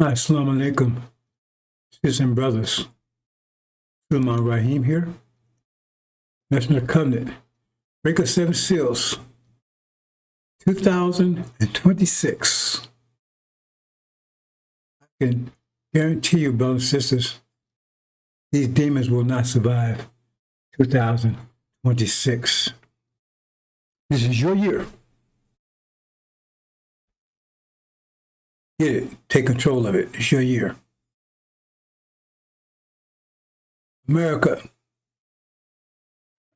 Assalamu alaikum, sisters and brothers. Sulman Rahim here. National Covenant. Breaker 7 Seals. 2026. I can guarantee you, brothers and sisters, these demons will not survive 2026. This is your year. Get it. Take control of it. It's your year. America,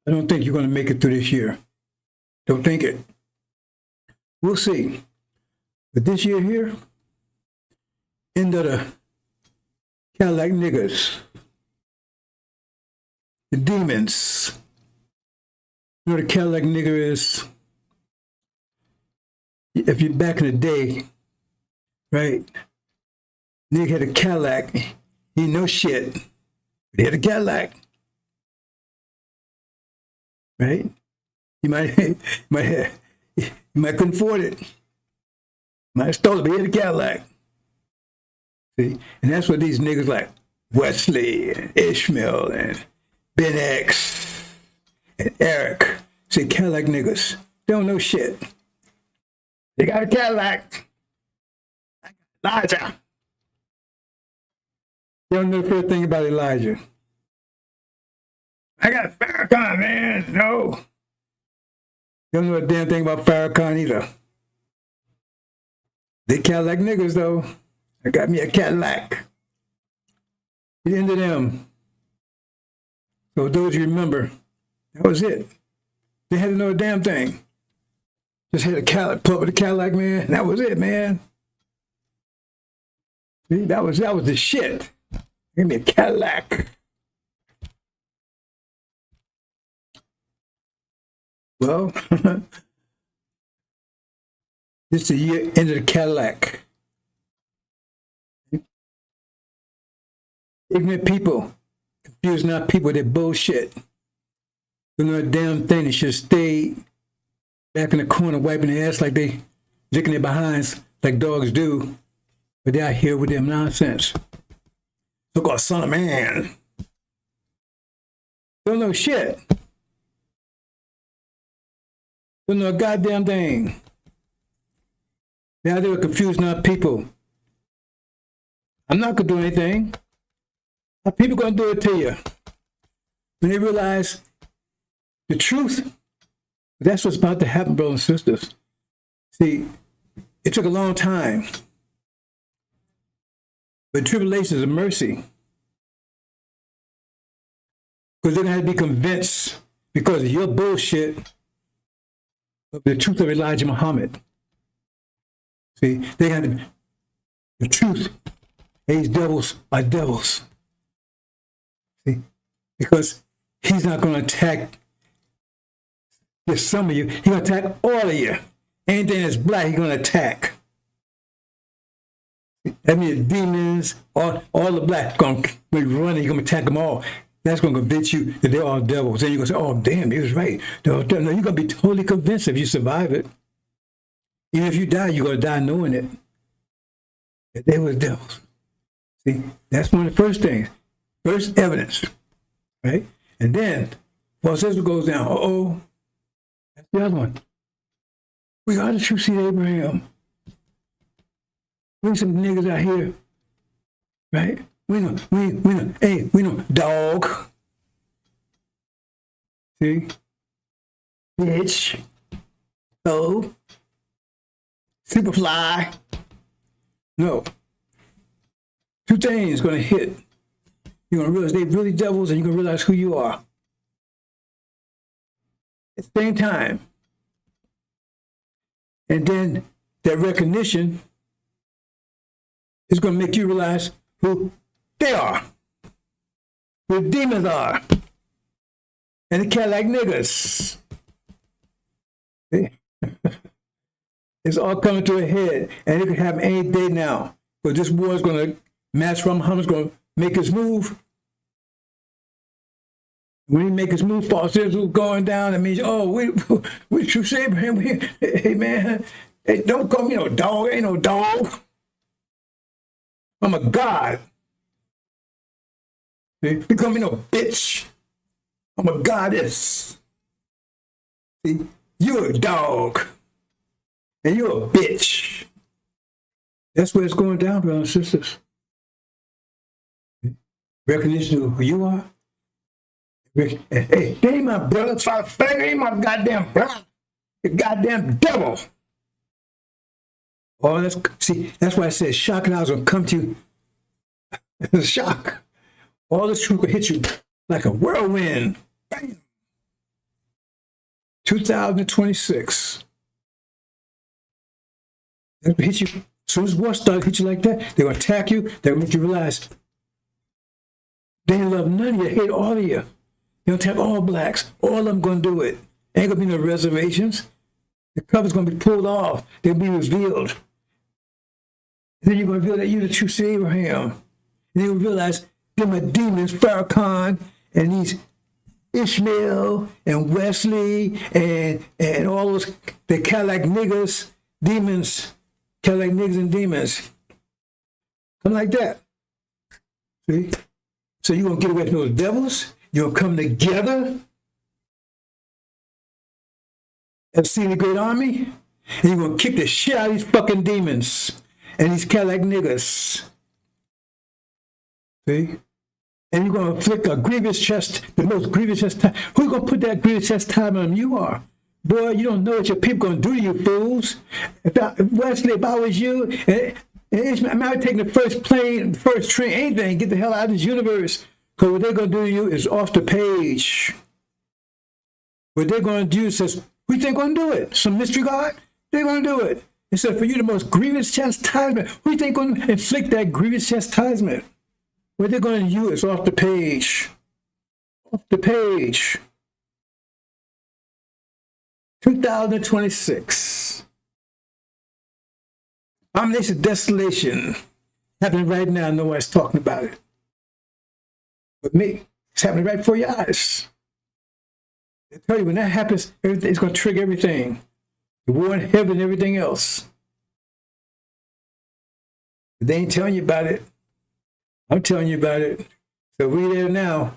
I don't think you're going to make it through this year. Don't think it. We'll see. But this year here, end of the Cadillac niggers, the demons. You know what a Cadillac nigger is? If you're back in the day, right? Nigga had a Cadillac. He ain't no shit. But he had a Cadillac. Right? He might couldn't afford it. Might have stole it, but he had a Cadillac. See? And that's what these niggas like Wesley and Ishmael and Ben X and Eric say Cadillac niggas. They don't know shit. They got a Cadillac. Elijah. You don't know the first thing about Elijah. I got FARRACON, man. No. You don't know a damn thing about FARRACON either. They Cadillac niggas, though. I got me a Cadillac. The end of them. So those you remember, that was it. They had to know a damn thing. Just had a Cadillac, pull up with a Cadillac, man. That was it, man. See, that was the shit. Give me a Cadillac. Well, this is the year end of the Cadillac. Ignorant people, confused not people, they're bullshit. Don't know a damn thing. They should have stayed back in the corner wiping their ass like they licking their behinds like dogs do. But they're out here with them nonsense. So-called son of man. Don't know shit. Don't know a goddamn thing. Now they were confused, not people. I'm not going to do anything. How people going to do it to you? When they realize the truth, that's what's about to happen, brothers and sisters. See, it took a long time. But tribulation is a mercy. Because they're going to have to be convinced because of your bullshit of the truth of Elijah Muhammad. See, they got the truth. These devils are devils. See, because he's not going to attack just some of you. He's going to attack all of you. Anything that's black, he's going to attack. That means demons, all the black going to be running, you're going to attack them all. That's going to convince you that they're all devils. And you're going to say, oh, damn, he was right. No, you're going to be totally convinced if you survive it. Even if you die, you're going to die knowing it. That they were devils. See, that's one of the first things. First evidence, right? And then, false sister goes down. Uh-oh, that's the other one. We got the true seed of Abraham. We some niggas out here, right? We know, dog. See? Bitch. Oh. Superfly. No. Two things gonna hit. You're gonna realize they're really devils and you're gonna realize who you are. At the same time. And then that recognition is going to make you realize who they are, who the demons are, and the Cadillac niggas. It's all coming to a head, and it could happen any day now. But this war is going to, Master Muhammad's going to make his move. When he make his move, false Israel going down, that means, oh, we should say Abraham, hey man, hey, don't call me no dog, ain't no dog. I'm a god. See? You call me no bitch. I'm a goddess. See? You're a dog. And you're a bitch. That's where it's going down, brothers and sisters. Recognition of who you are. Hey, they ain't my brother. They ain't my goddamn brother. The goddamn devil. Oh, that's why I said shock and I was going to come to you. It's a shock. All this truth will hit you like a whirlwind. Bam. 2026. That will hit you. As soon as war starts, hit you like that, they're going to attack you. They're going to make you realize they ain't love none of you. They hate all of you. They're going to attack all blacks. All of them going to do it. Ain't going to be no reservations. The cover's going to be pulled off. They'll be revealed. And then you're going to reveal that you're the true seed of Abraham. And you'll realize them are demons, FARRACON, and these Ishmael and Wesley and all those, they Cadillac niggas, demons, Cadillac niggas and demons. Come like that. See? So you're going to get away from those devils. You're going to come together and see the great army. And you're going to kick the shit out of these fucking demons and these Cadillac niggas. See? And you're going to inflict a grievous the most grievous chastisement. Who's going to put that grievous chastisement on them? You are. Boy, you don't know what your people going to do to you, fools. Wesley, if I was you, I'm not taking the first plane, first train, anything, get the hell out of this universe. Because what they're going to do to you is off the page. What they're going to do is, who think going to do it? Some mystery God? They're going to do it. It said, for you, the most grievous chastisement. Who think going to inflict that grievous chastisement? What they're going to do is off the page. Off the page. 2026. Omniscient desolation. Happening right now. Nobody's talking about it. But me, it's happening right before your eyes. I tell you, when that happens, it's going to trigger everything. The war in heaven, everything else. But they ain't telling you about it. I'm telling you about it. So we're there now.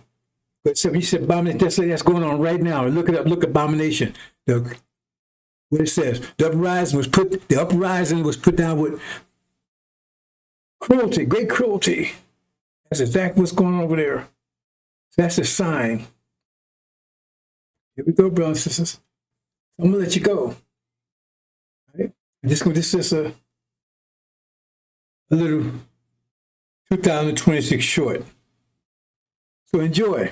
But so you said abomination, that's going on right now. Look it up. Look at abomination. What it says. The uprising was put down with cruelty, great cruelty. That's exactly what's going on over there. That's a sign. Here we go, brothers and sisters. I'm gonna let you go. Right? This is a little 2026 short. So enjoy.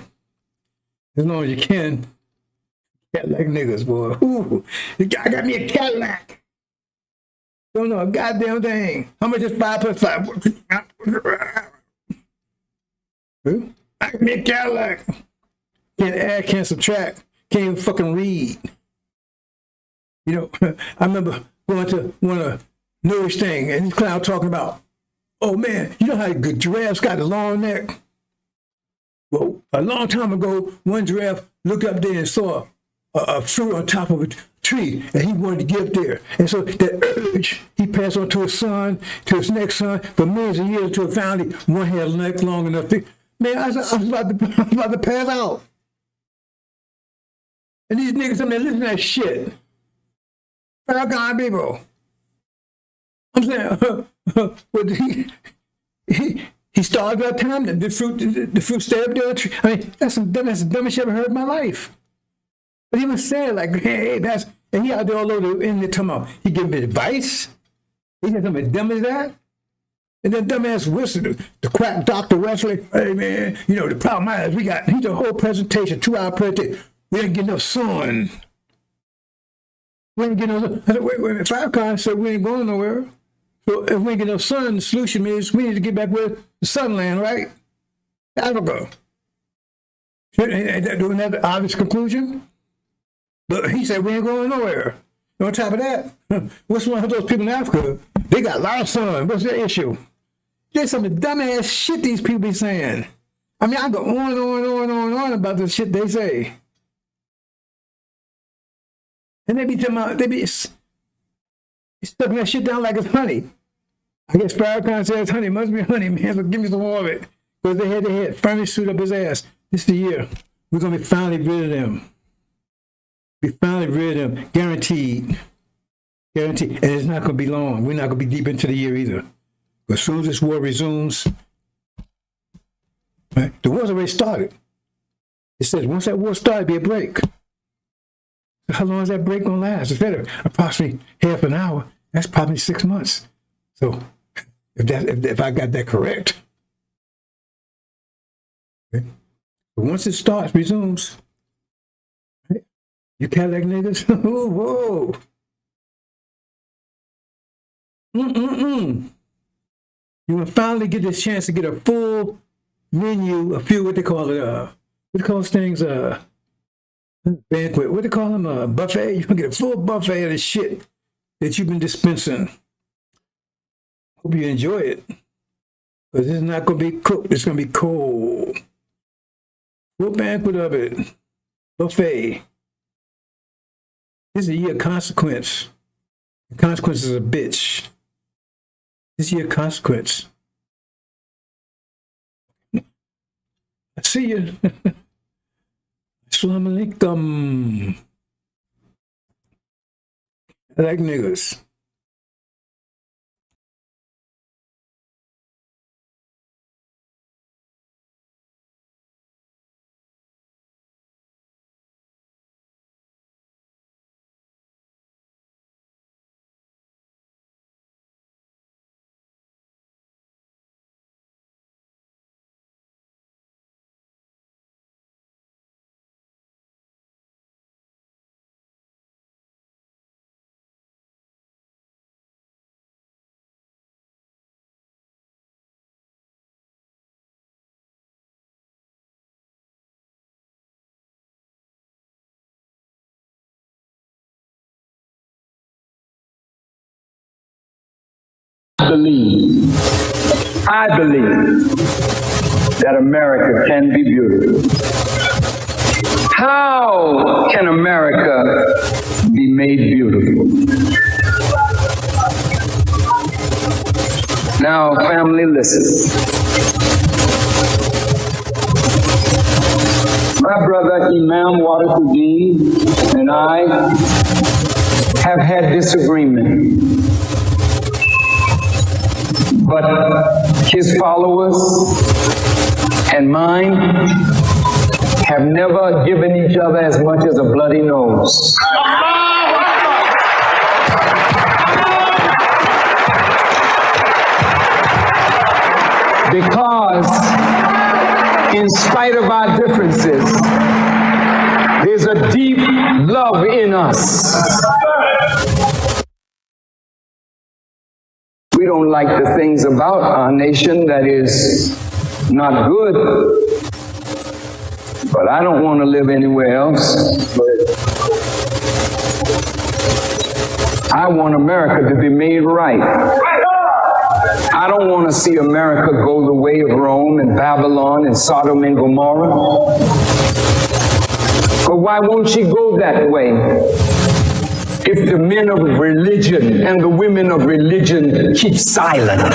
As long as you can. Cadillac niggas, boy. Ooh, the guy got me a Cadillac. Don't know a goddamn thing. How much is 5 plus 5? I got me a Cadillac. Can't add, can't subtract, can't even fucking read. You know, I remember going to one of the newest thing, and this clown talking about, oh man, you know how good giraffes got a long neck? Well, a long time ago, one giraffe looked up there and saw a fruit on top of a tree, and he wanted to get up there. And so that urge, he passed on to his son, to his next son, for millions of years, until finally one had a neck long enough to, man, I was about to pass out. And these niggas, I mean, listen to that shit. FARRACON people. I'm saying, he starved that time. The fruit stayed up there. I mean, that's the dumbest shit I've ever heard in my life. But he was saying, like, hey, that's, and he out there all over in there talking about, he giving me advice. He said something as dumb as that. And then dumbass Wilson, the quack Dr. Wesley, hey man, you know, the problem is he did a whole presentation, 2-hour presentation. We ain't getting no sun. We ain't getting no sun. I said, wait, FARRACON said we ain't going nowhere. So if we ain't getting no sun, the solution is we need to get back with the sunland, right? Africa. Ain't that doing that the obvious conclusion? But he said we ain't going nowhere. And on top of that, what's wrong with those people in Africa? They got a lot of sun. What's their issue? There's some dumbass shit these people be saying. I mean, I go on about the shit they say. And they be talking about, they be stuffing that shit down like it's honey. I guess FARRACON says, honey, must be honey, man, so give me some more of it. Because they had furnace suit up his ass. This is the year. We're going to be finally rid of them. Be finally rid of them. Guaranteed. Guaranteed. And it's not going to be long. We're not going to be deep into the year either. But as soon as this war resumes, right, the war's already started. It says once that war started, be a break. So how long is that break going to last? Instead of approximately half an hour, that's probably 6 months. So if I got that correct. Okay. But once it starts, resumes, right, you Cadillac niggas, whoa. You will finally get this chance to get a full menu, a few, what they call it, what they call those things, banquet, what they call them, buffet. You're going to get a full buffet of the shit that you've been dispensing. Hope you enjoy it. Because it's not going to be cooked, it's going to be cold. Full banquet of it. Buffet. This is a year of consequence. The consequence is a bitch. This year consequence. I see you. Assalamu alaikum. I like niggas. I believe that America can be beautiful. How can America be made beautiful? Now, family, listen. My brother Imam Wadakuddin and I have had disagreement. But his followers and mine have never given each other as much as a bloody nose. Because in spite of our differences, there's a deep love in us. We don't like the things about our nation that is not good, but I don't want to live anywhere else. I want America to be made right. I don't want to see America go the way of Rome and Babylon and Sodom and Gomorrah. But why won't she go that way? If the men of religion and the women of religion keep silent.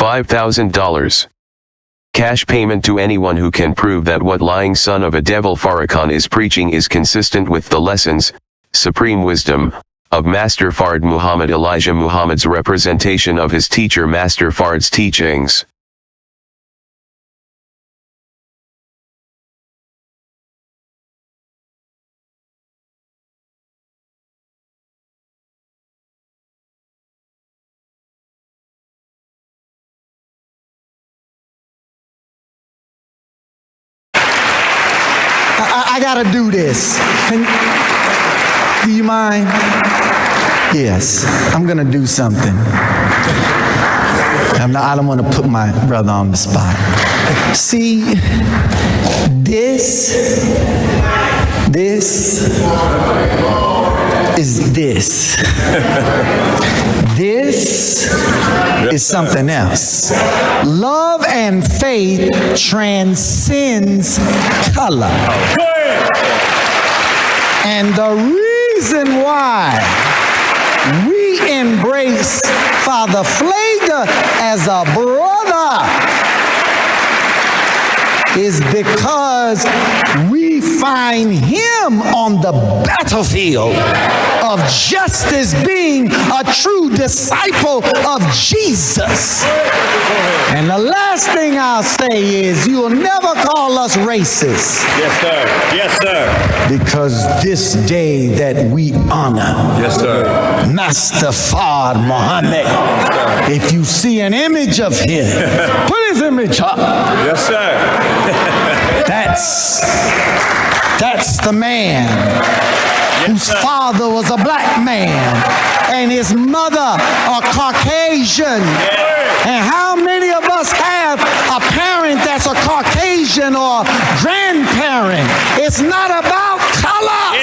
$5,000. Cash payment to anyone who can prove that what lying son of a devil Farrakhan is preaching is consistent with the lessons, supreme wisdom, of Master Fard Muhammad Elijah Muhammad's representation of his teacher Master Fard's teachings. I gotta do this. Do you mind? Yes, I'm gonna do something. I don't want to put my brother on the spot. See, this is this. This is something else. Love and faith transcends color. And the reason why we embrace Father Flagler as a brother is because we find him on the battlefield of justice, being a true disciple of Jesus. And the last thing I'll say is, you will never call us racist. Yes, sir. Yes, sir. Because this day that we honor Yes, sir. Master Fard Muhammad, if you see an image of him, put his image up. Yes, sir. That's the man whose father was a black man and his mother a Caucasian. And how many of us have a parent that's a Caucasian or grandparent? It's not about color.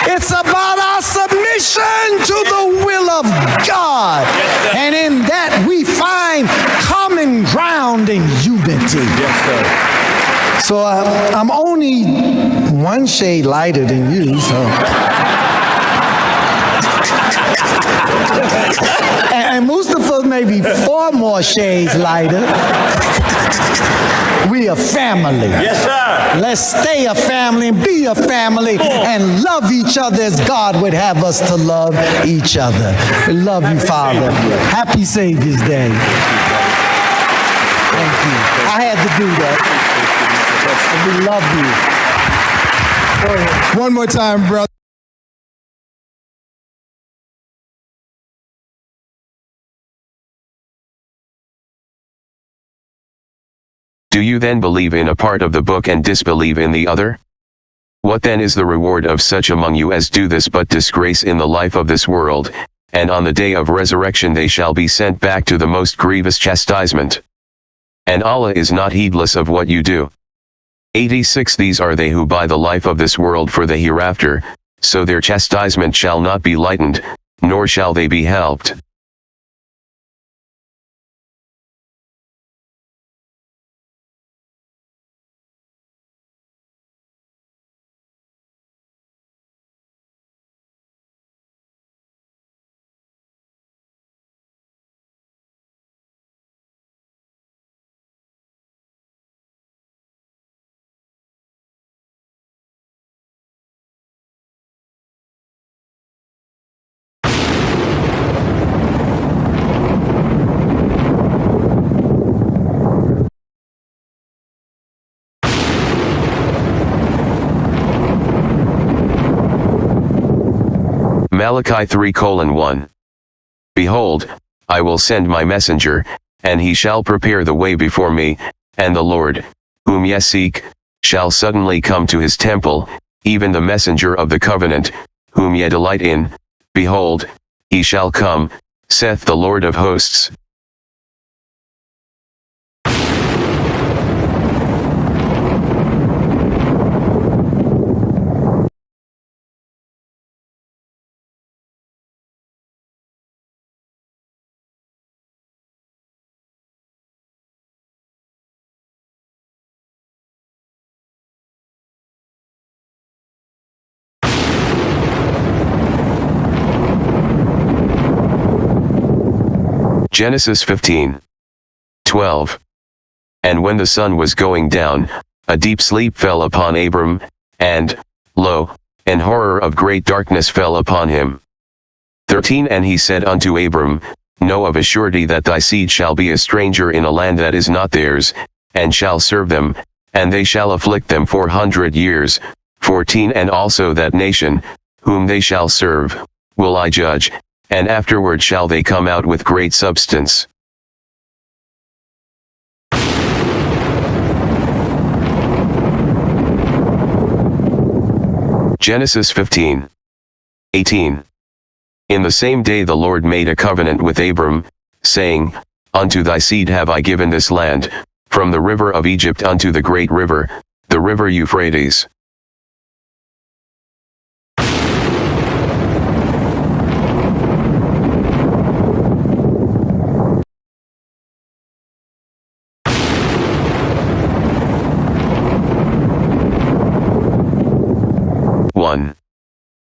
It's about our submission to the will of God. And in that we find common ground and unity. So I'm only one shade lighter than you, so. And Mustafa maybe 4 more shades lighter. We a family. Yes, sir. Let's stay a family and be a family and love each other as God would have us to love each other. We love you, Father. Happy Savior's Day. Thank you. I had to do that. We love you. One more time, brother. Do you then believe in a part of the book and disbelieve in the other? What then is the reward of such among you as do this but disgrace in the life of this world, and on the day of resurrection they shall be sent back to the most grievous chastisement? And Allah is not heedless of what you do. 86 These are they who buy the life of this world for the hereafter, so their chastisement shall not be lightened, nor shall they be helped. Malachi 3:1. Behold, I will send my messenger, and he shall prepare the way before me, and the Lord, whom ye seek, shall suddenly come to his temple, even the messenger of the covenant, whom ye delight in. Behold, he shall come, saith the Lord of hosts. Genesis 15:12. And when the sun was going down, a deep sleep fell upon Abram, and, lo, an horror of great darkness fell upon him. 13. And he said unto Abram, Know of a surety that thy seed shall be a stranger in a land that is not theirs, and shall serve them, and they shall afflict them 400 years. 14. And also that nation, whom they shall serve, will I judge, and afterward shall they come out with great substance. Genesis 15:18. In the same day the Lord made a covenant with Abram, saying, Unto thy seed have I given this land, from the river of Egypt unto the great river, the river Euphrates.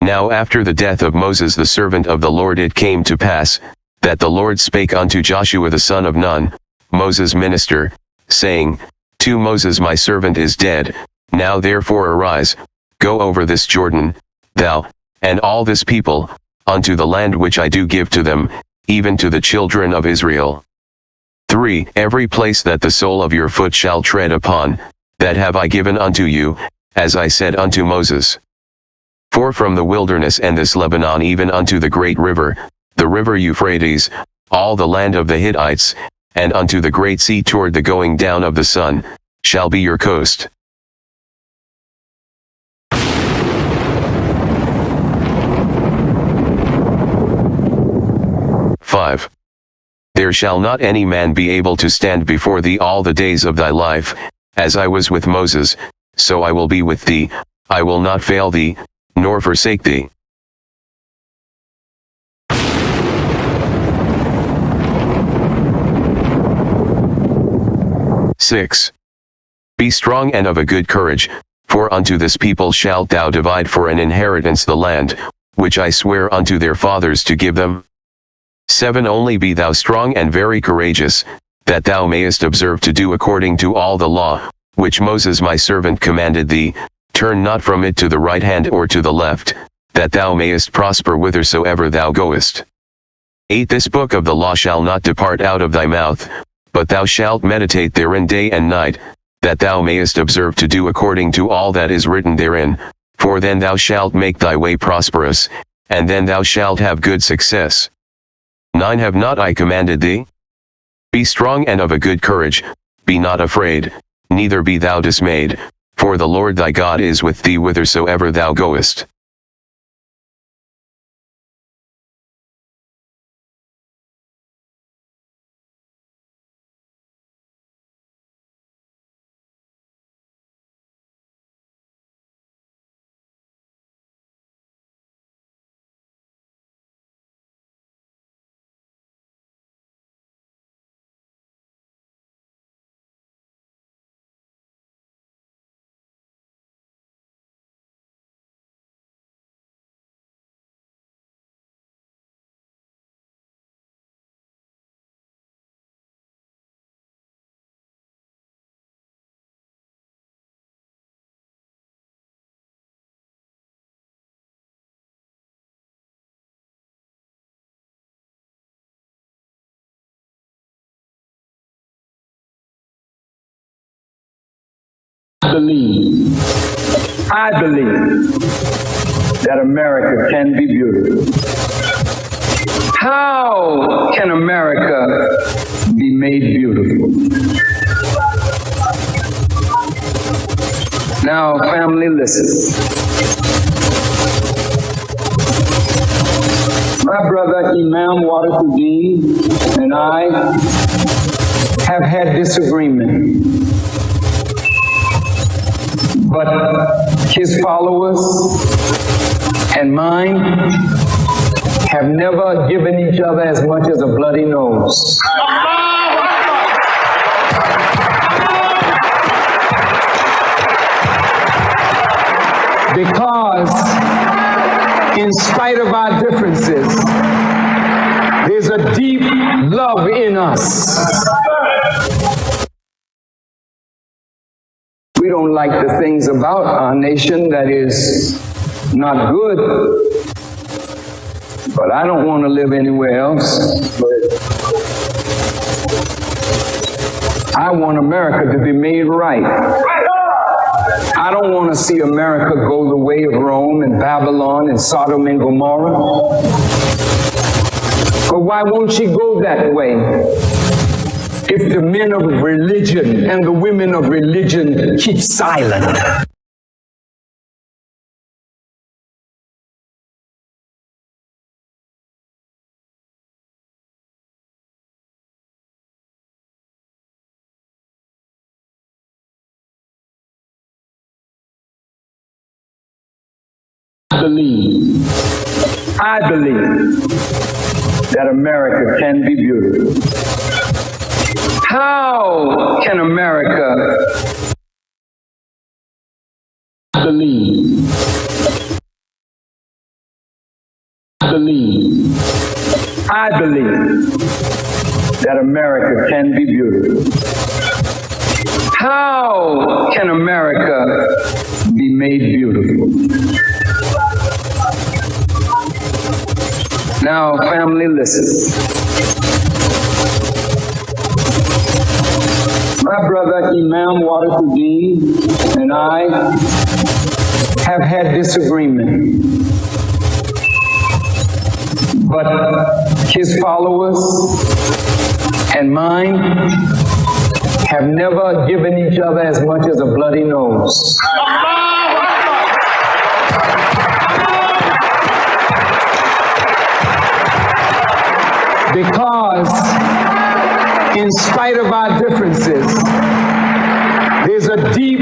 Now after the death of Moses the servant of the Lord it came to pass, that the Lord spake unto Joshua the son of Nun, Moses' minister, saying, To Moses my servant is dead, now therefore arise, go over this Jordan, thou, and all this people, unto the land which I do give to them, even to the children of Israel. 3. Every place that the sole of your foot shall tread upon, that have I given unto you, as I said unto Moses. 4. From the wilderness and this Lebanon even unto the great river, the river Euphrates, all the land of the Hittites, and unto the great sea toward the going down of the sun, shall be your coast. Five. There shall not any man be able to stand before thee all the days of thy life, as I was with Moses, so I will be with thee, I will not fail thee, nor forsake thee. 6. Be strong and of a good courage, for unto this people shalt thou divide for an inheritance the land, which I swear unto their fathers to give them. 7. Only be thou strong and very courageous, that thou mayest observe to do according to all the law, which Moses my servant commanded thee, turn not from it to the right hand or to the left, that thou mayest prosper whithersoever thou goest. 8. This book of the law shall not depart out of thy mouth, but thou shalt meditate therein day and night, that thou mayest observe to do according to all that is written therein, for then thou shalt make thy way prosperous, and then thou shalt have good success. 9. Have not I commanded thee? Be strong and of a good courage, be not afraid, neither be thou dismayed, for the Lord thy God is with thee whithersoever thou goest. I believe that America can be beautiful. How can America be made beautiful? Now, family, listen. My brother Imam Waterkuddin and I have had disagreement. But his followers and mine have never given each other as much as a bloody nose. Because in spite of our differences, There's a deep love in us. We don't like the things about our nation that is not good, but I don't want to live anywhere else. I want America to be made right. I don't want to see America go the way of Rome and Babylon and Sodom and Gomorrah. But why won't she go that way? If the men of religion and the women of religion keep silent. I believe that America can be beautiful. How can America believe? I believe that America can be beautiful. How can America be made beautiful? Now, family, listen. My brother Imam Wadakuddin and I have had disagreement, but his followers and mine have never given each other as much as a bloody nose. Because in spite of our differences, there's a deep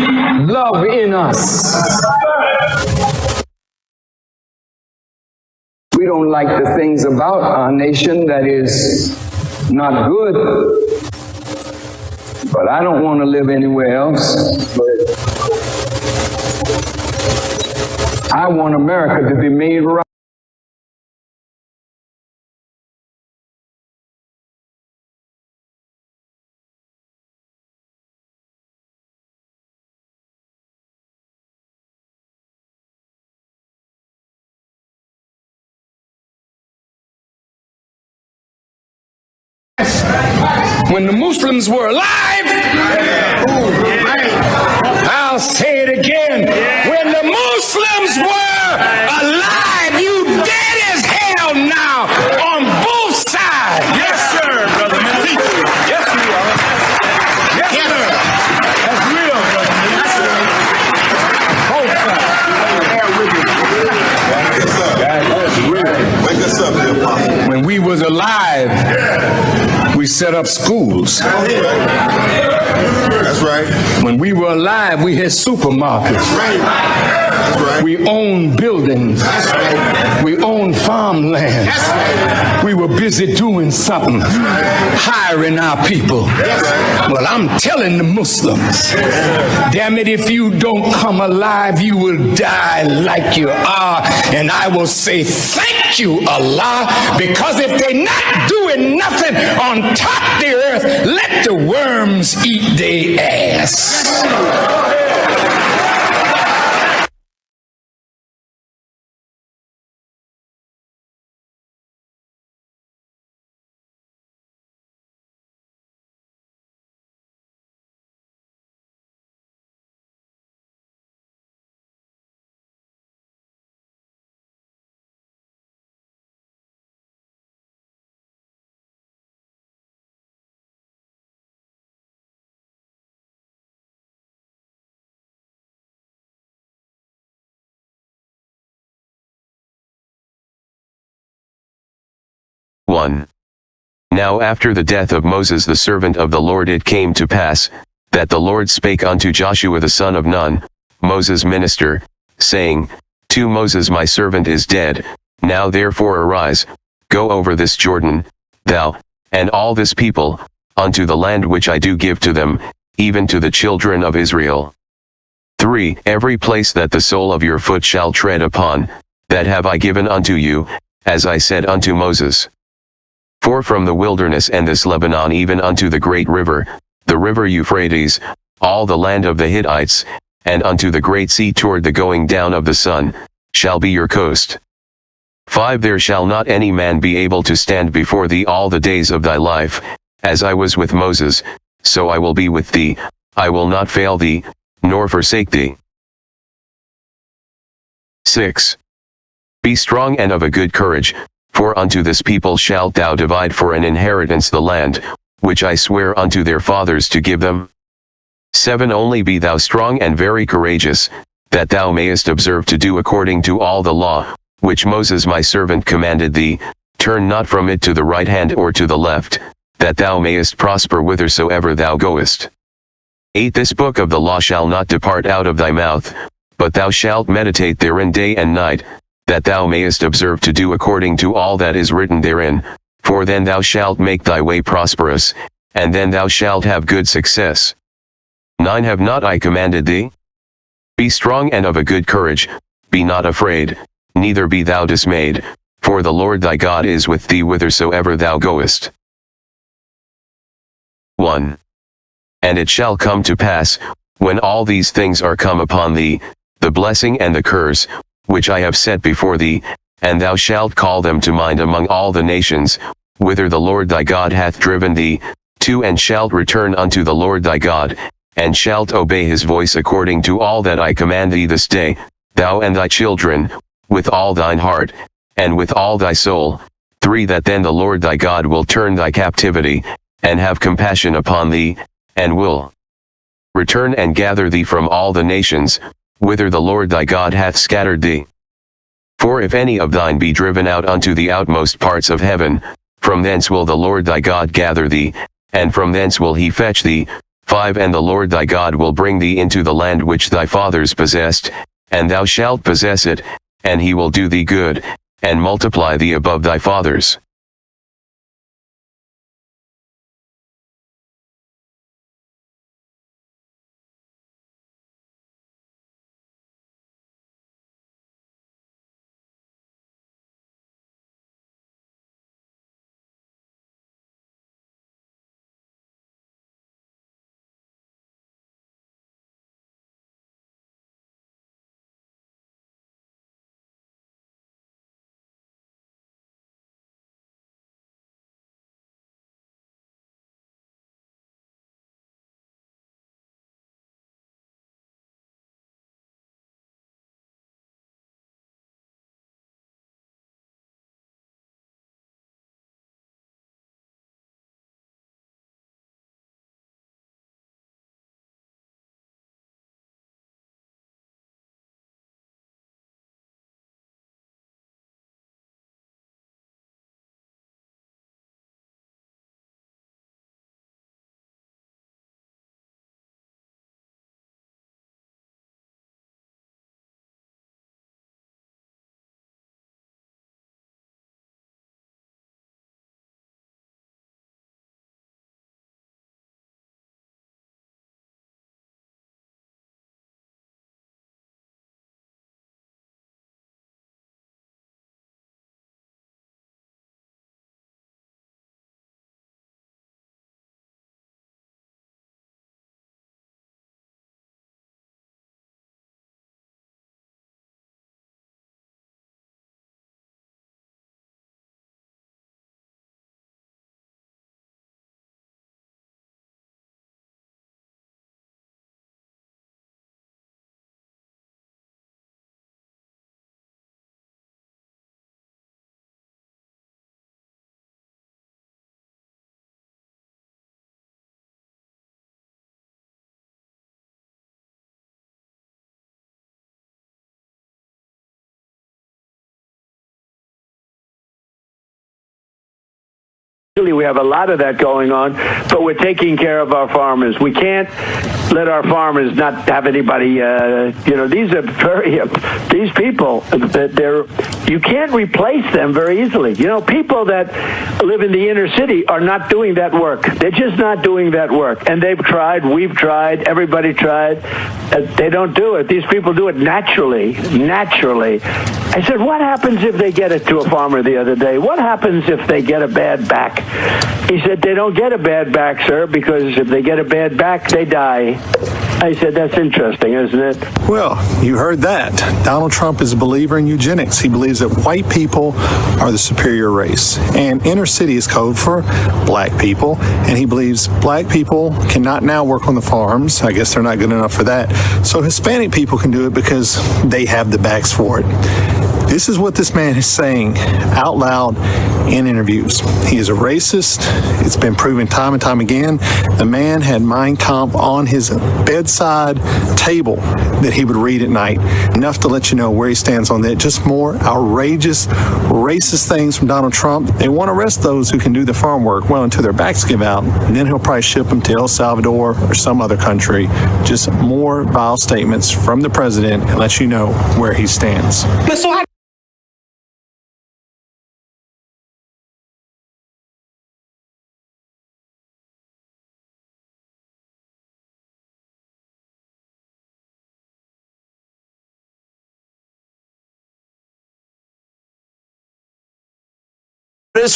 love in us. We don't like the things about our nation that is not good, but I don't want to live anywhere else. I want America to be made right. When the Muslims were alive, I'll say it again. When the Muslims were alive, you dead as hell now on both sides. Yes, sir, brother minister. Yes, we are. Yes, sir. That's real, brother minister. Both sides. Wake us up, dear Apostle. When we was alive, we set up schools. That's right. When we were alive, we had supermarkets. That's right. We owned buildings. We owned farmland. We were busy doing something, hiring our people. Well, I'm telling the Muslims, damn it, if you don't come alive, you will die like you are. And I will say, thank you, Allah, because if they're not doing nothing on top of the earth, let the worms eat their ass. Now after the death of Moses the servant of the Lord, it came to pass, that the Lord spake unto Joshua the son of Nun, Moses' minister, saying, To Moses my servant is dead, now therefore arise, go over this Jordan, thou, and all this people, unto the land which I do give to them, even to the children of Israel. 3. Every place that the sole of your foot shall tread upon, that have I given unto you, as I said unto Moses. For from the wilderness and this Lebanon even unto the great river, the river Euphrates, all the land of the Hittites, and unto the great sea toward the going down of the sun, shall be your coast. 5 There shall not any man be able to stand before thee all the days of thy life, as I was with Moses, so I will be with thee, I will not fail thee, nor forsake thee. 6 Be strong and of a good courage, for unto this people shalt thou divide for an inheritance the land, which I swear unto their fathers to give them. 7 Only be thou strong and very courageous, that thou mayest observe to do according to all the law, which Moses my servant commanded thee, turn not from it to the right hand or to the left, that thou mayest prosper whithersoever thou goest. 8 This book of the law shall not depart out of thy mouth, but thou shalt meditate therein day and night, that thou mayest observe to do according to all that is written therein, for then thou shalt make thy way prosperous, and then thou shalt have good success. 9 Have not I commanded thee? Be strong and of a good courage, be not afraid, neither be thou dismayed, for the Lord thy God is with thee whithersoever thou goest. 1 And it shall come to pass, when all these things are come upon thee, the blessing and the curse, which I have set before thee, and thou shalt call them to mind among all the nations, whither the Lord thy God hath driven thee, 2 And shalt return unto the Lord thy God, and shalt obey his voice according to all that I command thee this day, thou and thy children, with all thine heart, and with all thy soul. 3 That then the Lord thy God will turn thy captivity, and have compassion upon thee, and will return and gather thee from all the nations, whither the Lord thy God hath scattered thee. 4 If any of thine be driven out unto the outmost parts of heaven, from thence will the Lord thy God gather thee, and from thence will he fetch thee. 5 And the Lord thy God will bring thee into the land which thy fathers possessed, and thou shalt possess it, and he will do thee good, and multiply thee above thy fathers. We have a lot of that going on, but we're taking care of our farmers. We can't let our farmers not have anybody, these are these people, you can't replace them very easily. People that live in the inner city are not doing that work. They're just not doing that work. And they've tried, we've tried, everybody tried. They don't do it. These people do it naturally. I said, what happens if they get it to a farmer the other day? What happens if they get a bad back? He said, they don't get a bad back, sir, because if they get a bad back, they die. I said, that's interesting, isn't it? Well, you heard that. Donald Trump is a believer in eugenics. He believes that white people are the superior race. And inner city is code for black people. And he believes black people cannot now work on the farms. I guess they're not good enough for that. So Hispanic people can do it because they have the backs for it. This is what this man is saying out loud in interviews. He is a racist. It's been proven time and time again. The man had Mein Kampf on his bedside table that he would read at night. Enough to let you know where he stands on that. Just more outrageous, racist things from Donald Trump. They want to arrest those who can do the farm work, well, until their backs give out. And then he'll probably ship them to El Salvador or some other country. Just more vile statements from the president and let you know where he stands.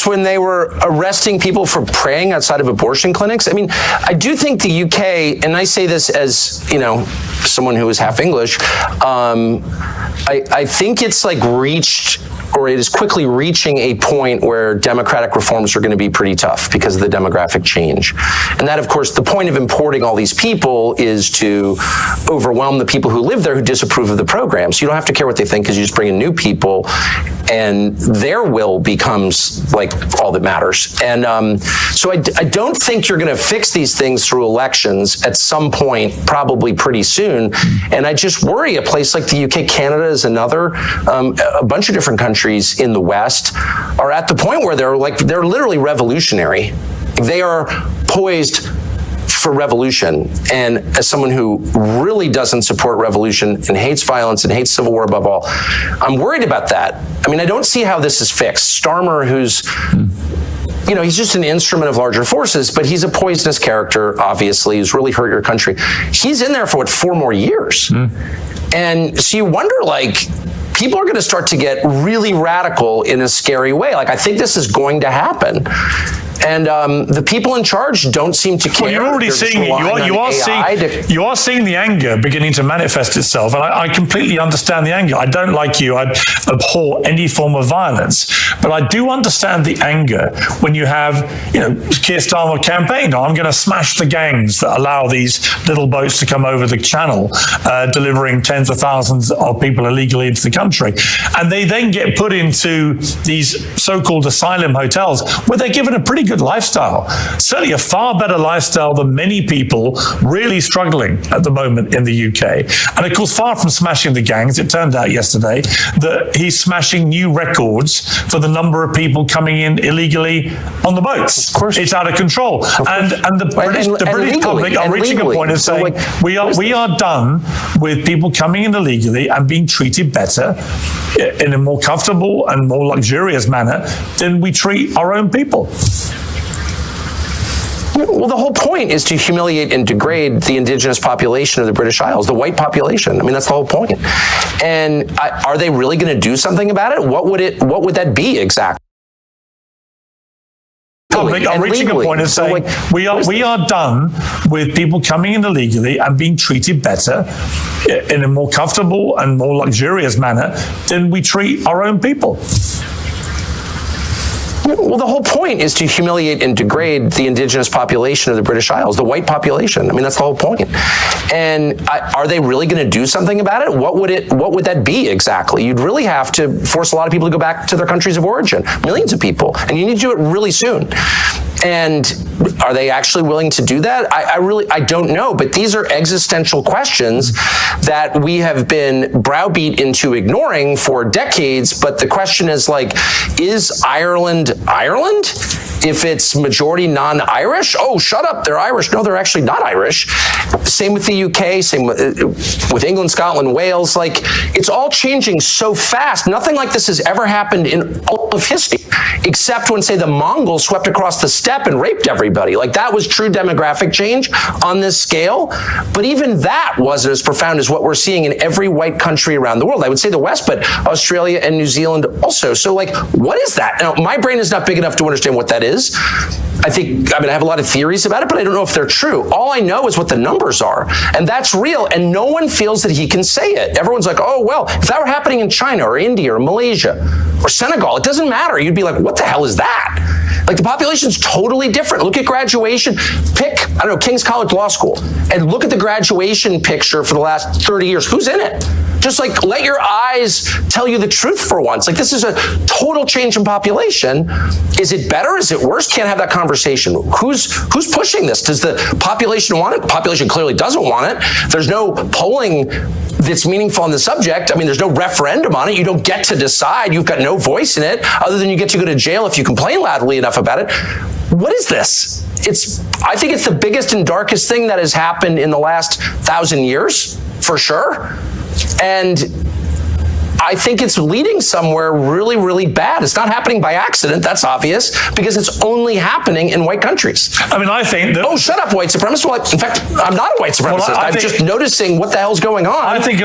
When they were arresting people for praying outside of abortion clinics. I mean, I do think the UK, and I say this as, someone who is half English, I think it's like reached, or it is quickly reaching a point where democratic reforms are going to be pretty tough because of the demographic change. And that, of course, the point of importing all these people is to overwhelm the people who live there who disapprove of the program. So you don't have to care what they think because you just bring in new people and their will becomes like all that matters. And so I don't think you're going to fix these things through elections at some point, probably pretty soon. And I just worry a place like the UK, Canada is another, a bunch of different countries in the West are at the point where they're literally revolutionary. They are poised for revolution. And as someone who really doesn't support revolution and hates violence and hates civil war above all, I'm worried about that. I mean, I don't see how this is fixed. Starmer, who's, he's just an instrument of larger forces, but he's a poisonous character, obviously, who's really hurt your country. He's in there for 4 more years. And so you wonder, people are going to start to get really radical in a scary way. I think this is going to happen. And the people in charge don't seem to care. Well, you're already seeing it. You are seeing the anger beginning to manifest itself, and I completely understand the anger. I don't like you. I abhor any form of violence, but I do understand the anger when you have, Keir Starmer campaigned, I'm going to smash the gangs that allow these little boats to come over the channel, delivering tens of thousands of people illegally into the country, and they then get put into these so-called asylum hotels where they're given a pretty good lifestyle, certainly a far better lifestyle than many people really struggling at the moment in the UK. And of course, far from smashing the gangs, it turned out yesterday that he's smashing new records for the number of people coming in illegally on the boats. Of course, it's out of control. And the British public are reaching a point of saying, we are done with people coming in illegally and being treated better in a more comfortable and more luxurious manner than we treat our own people. Well, the whole point is to humiliate and degrade the indigenous population of the British Isles, the white population. I mean, that's the whole point. And are they really going to do something about it? What would that be exactly? I'm reaching a point of saying we are done with people coming in illegally and being treated better in a more comfortable and more luxurious manner than we treat our own people. Well, the whole point is to humiliate and degrade the indigenous population of the British Isles, the white population. I mean, that's the whole point. And are they really going to do something about it? What would that be exactly? You'd really have to force a lot of people to go back to their countries of origin, millions of people, and you need to do it really soon. And are they actually willing to do that? I don't know, but these are existential questions that we have been browbeat into ignoring for decades. But the question is is Ireland Ireland? If it's majority non-Irish, oh, shut up, they're Irish. No, they're actually not Irish. Same with the UK, same with England, Scotland, Wales. Like, it's all changing so fast. Nothing like this has ever happened in all of history, except when, say, the Mongols swept across the steppe and raped everybody. Like, that was true demographic change on this scale. But even that wasn't as profound as what we're seeing in every white country around the world. I would say the West, but Australia and New Zealand also. So, like, what is that? Now, my brain is not big enough to understand what that is. I have a lot of theories about it, but I don't know if they're true. All I know is what the numbers are, and that's real, and no one feels that he can say it. Everyone's like, oh, well, if that were happening in China or India or Malaysia or Senegal, it doesn't matter. You'd be like, what the hell is that? Like, the population's totally different. Look at graduation. Pick, I don't know, King's College Law School, and look at the graduation picture for the last 30 years. Who's in it? Just like, let your eyes tell you the truth for once. Like, this is a total change in population. Is it better? Is it worse? Can't have that conversation. Who's pushing this? Does the population want it? The population clearly doesn't want it. There's no polling that's meaningful on the subject. I mean, there's no referendum on it. You don't get to decide. You've got no voice in it, other than you get to go to jail if you complain loudly enough about it. What is this? I think it's the biggest and darkest thing that has happened in the last 1,000 years, for sure. And I think it's leading somewhere really, really bad. It's not happening by accident, that's obvious, because it's only happening in white countries. I mean, I think that... Oh, shut up, white supremacist. Well, in fact, I'm not a white supremacist. I'm just noticing what the hell's going on. I think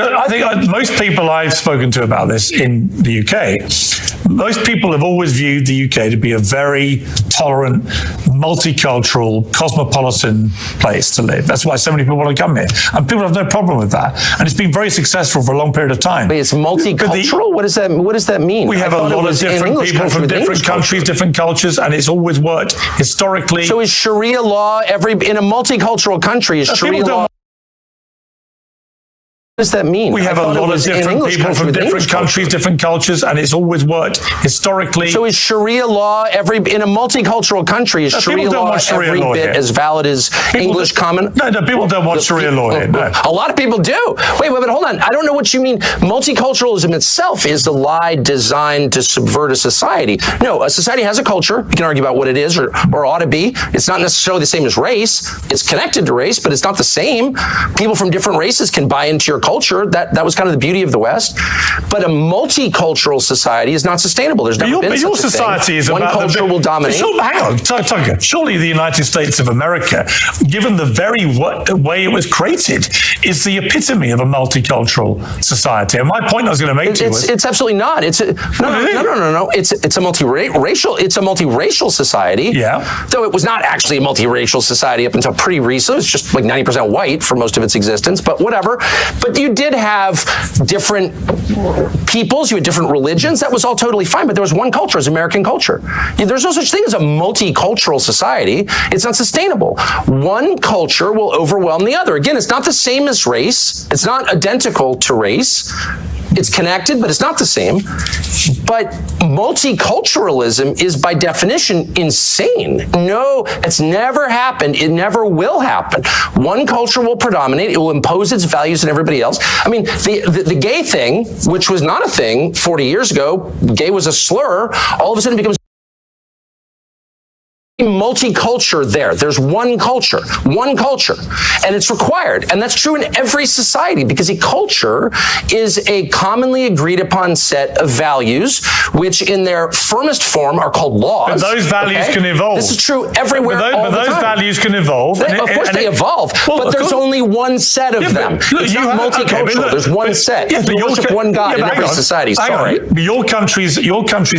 most people I've spoken to about this in the UK, most people have always viewed the UK to be a very tolerant, multicultural, cosmopolitan place to live. That's why so many people want to come here. And people have no problem with that. And it's been very successful for a long period of time. But it's multicultural? What does that mean? We have a lot of different people from different countries, different cultures, and it's always worked historically. So is Sharia law in a multicultural country, is Sharia law... What does that mean? We have a lot of different people from different countries, different cultures, and it's always worked historically. So is Sharia law in a multicultural country, is Sharia law every bit as valid as English common? No, people don't want Sharia law here. No. A lot of people do. Wait, but hold on. I don't know what you mean. Multiculturalism itself is the lie designed to subvert a society. No, a society has a culture. You can argue about what it is or ought to be. It's not necessarily the same as race. It's connected to race, but it's not the same. People from different races can buy into your culture. That was kind of the beauty of the West. But a multicultural society is not sustainable. There's never been such a thing. Is one culture will dominate. Hang on, Tucker. Surely the United States of America, given the very way it was created, is the epitome of a multicultural society. And my point I was going to make to you was... It's absolutely not. No. It's a multiracial society. Yeah. Though it was not actually a multiracial society up until pretty recently. It was just like 90% white for most of its existence, but whatever. But you did have different peoples, you had different religions. That was all totally fine, but there was one culture, as American culture. There's no such thing as a multicultural society. It's not sustainable. One culture will overwhelm the other. Again, it's not the same as race. It's not identical to race. It's connected, but it's not the same. But multiculturalism is by definition insane. No, it's never happened. It never will happen. One culture will predominate. It will impose its values on everybody else. I mean, the gay thing, which was not a thing 40 years ago, gay was a slur, all of a sudden becomes multiculture there. There's one culture, and it's required. And that's true in every society, because a culture is a commonly agreed upon set of values, which in their firmest form are called laws. But those values can evolve. This is true everywhere. But those values can evolve. Of course they evolve, but there's only one set of them. It's not multicultural. There's one set. You worship one God in every society. Sorry. But your country's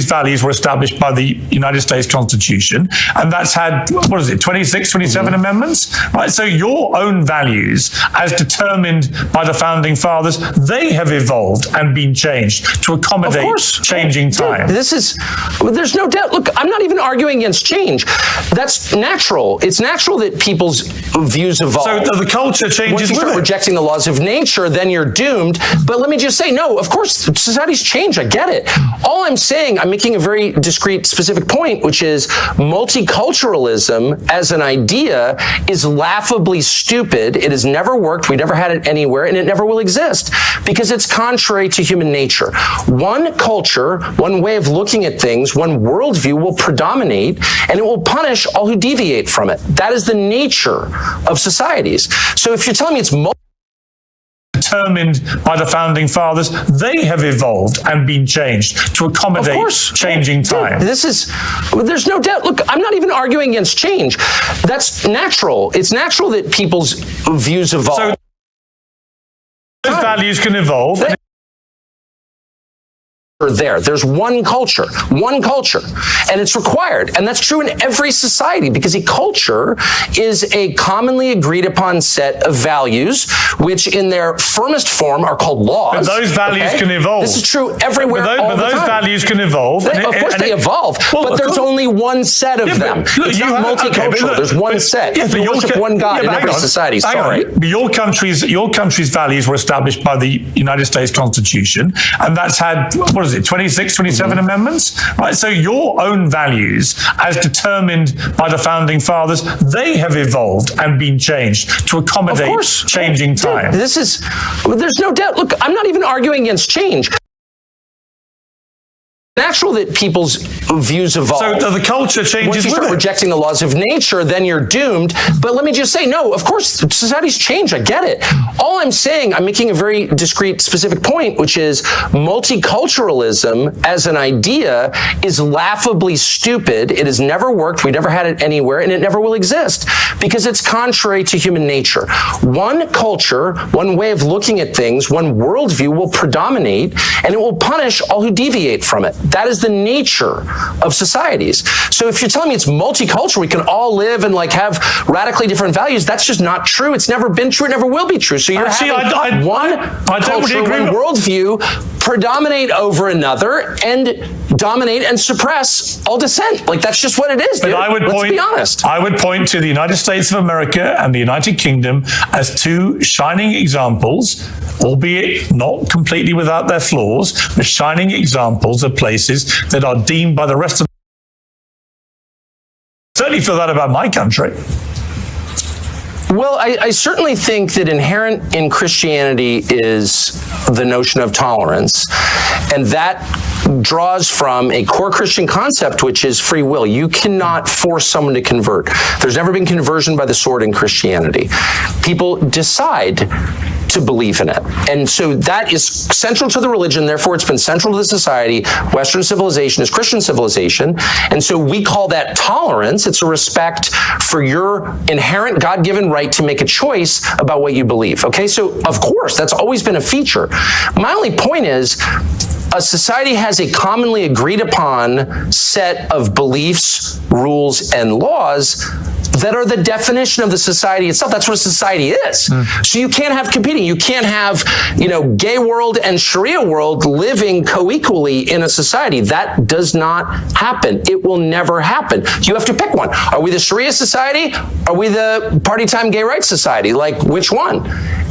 values were established by the United States Constitution, and that's had, 26, 27 amendments, right? So your own values, as determined by the founding fathers, they have evolved and been changed to accommodate changing times. There's no doubt. Look, I'm not even arguing against change. That's natural. It's natural that people's views evolve. So the culture changes. Once you start rejecting the laws of nature, then you're doomed. But let me just say, no, of course, societies change. I get it. All I'm saying, I'm making a very discrete, specific point, which is multicultural multiculturalism as an idea is laughably stupid. It has never worked. We never had it anywhere, and it never will exist because it's contrary to human nature. One culture, one way of looking at things, one worldview will predominate, and it will punish all who deviate from it. That is the nature of societies. So if you're telling me it's determined by the founding fathers, they have evolved and been changed to accommodate changing time. There's no doubt. Look, I'm not even arguing against change. That's natural. It's natural that people's views evolve. So those values can evolve. There's one culture, and it's required. And that's true in every society because a culture is a commonly agreed upon set of values, which in their firmest form are called laws. But those values can evolve. This is true everywhere all the time. But those values can evolve. Of course they evolve, but there's only one set of them. It's not multicultural. There's one set. You worship one God in every society. Sorry. But your country's values were established by the United States Constitution, and that's had, 26, 27 amendments, right? So your own values, as determined by the founding fathers, they have evolved and been changed to accommodate changing time. There's no doubt. Look, I'm not even arguing against change. Natural that people's views evolve. So the culture changes. Once you start rejecting the laws of nature, then you're doomed. But let me just say, no, of course, societies change. I get it. All I'm saying, I'm making a very discrete, specific point, which is multiculturalism as an idea is laughably stupid. It has never worked. We never had it anywhere, and it never will exist because it's contrary to human nature. One culture, one way of looking at things, one worldview will predominate, and it will punish all who deviate from it. That is the nature of societies. So if you're telling me it's multicultural, we can all live and have radically different values, that's just not true. It's never been true. It never will be true. So you're having one culture, one worldview predominate over another and dominate and suppress all dissent. That's just what it is, dude. Let's be honest. I would point to the United States of America and the United Kingdom as two shining examples, albeit not completely without their flaws, but shining examples of places that are deemed by the rest of the world. I certainly feel that about my country. Well, I certainly think that inherent in Christianity is the notion of tolerance, and that draws from a core Christian concept, which is free will. You cannot force someone to convert. There's never been conversion by the sword in Christianity. People decide to believe in it. And so that is central to the religion, therefore it's been central to the society. Western civilization is Christian civilization. And so we call that tolerance. It's a respect for your inherent God-given right to make a choice about what you believe. Okay, so of course, that's always been a feature. My only point is, a society has a commonly agreed upon set of beliefs, rules, and laws that are the definition of the society itself. That's what a society is. So you can't have competing. You can't have, gay world and Sharia world living co-equally in a society. That does not happen. It will never happen. You have to pick one. Are we the Sharia society? Are we the party time gay rights society? Which one?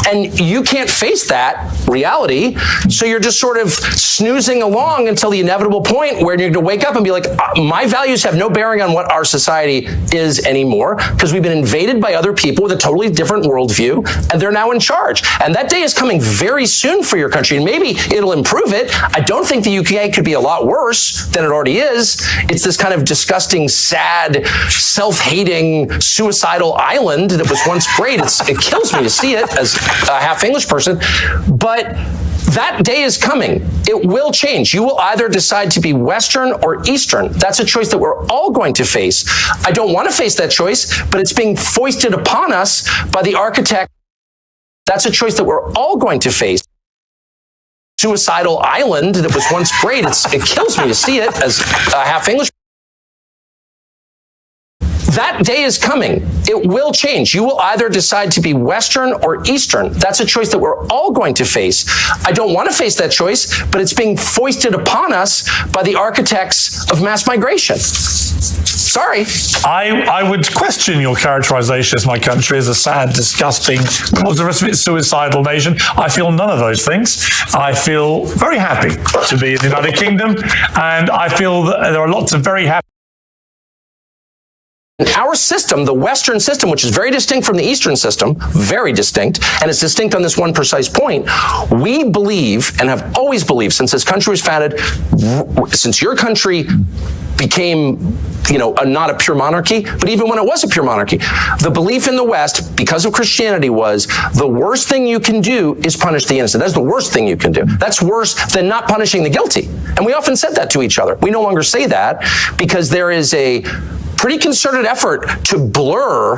And you can't face that reality. So you're just sort of snoozing along until the inevitable point where you're going to wake up and be like, my values have no bearing on what our society is anymore because we've been invaded by other people with a totally different worldview, and they're now in charge. And that day is coming very soon for your country, and maybe it'll improve it. I don't think the UK could be a lot worse than it already is. It's this kind of disgusting, sad, self-hating, suicidal island that was once great. It kills me to see it as a half English person, but that day is coming. It will change. You will either decide to be Western or Eastern. That's a choice that we're all going to face. I don't want to face that choice, but it's being foisted upon us by the architect. That's a choice that we're all going to face. Suicidal island that was once great. It kills me to see it as a half English. That day is coming. It will change. You will either decide to be Western or Eastern. That's a choice that we're all going to face. I don't want to face that choice, but it's being foisted upon us by the architects of mass migration. Sorry. I would question your characterization as my country as a sad, disgusting, what was the rest of it, suicidal nation. I feel none of those things. I feel very happy to be in the United Kingdom, and I feel that there are lots of very happy Our system, the Western system, which is very distinct from the Eastern system, very distinct, and it's distinct on this one precise point, we believe, and have always believed since this country was founded, since your country became, not a pure monarchy, but even when it was a pure monarchy, the belief in the West, because of Christianity, was the worst thing you can do is punish the innocent. That's the worst thing you can do. That's worse than not punishing the guilty. And we often said that to each other. We no longer say that because there is a pretty concerted effort to blur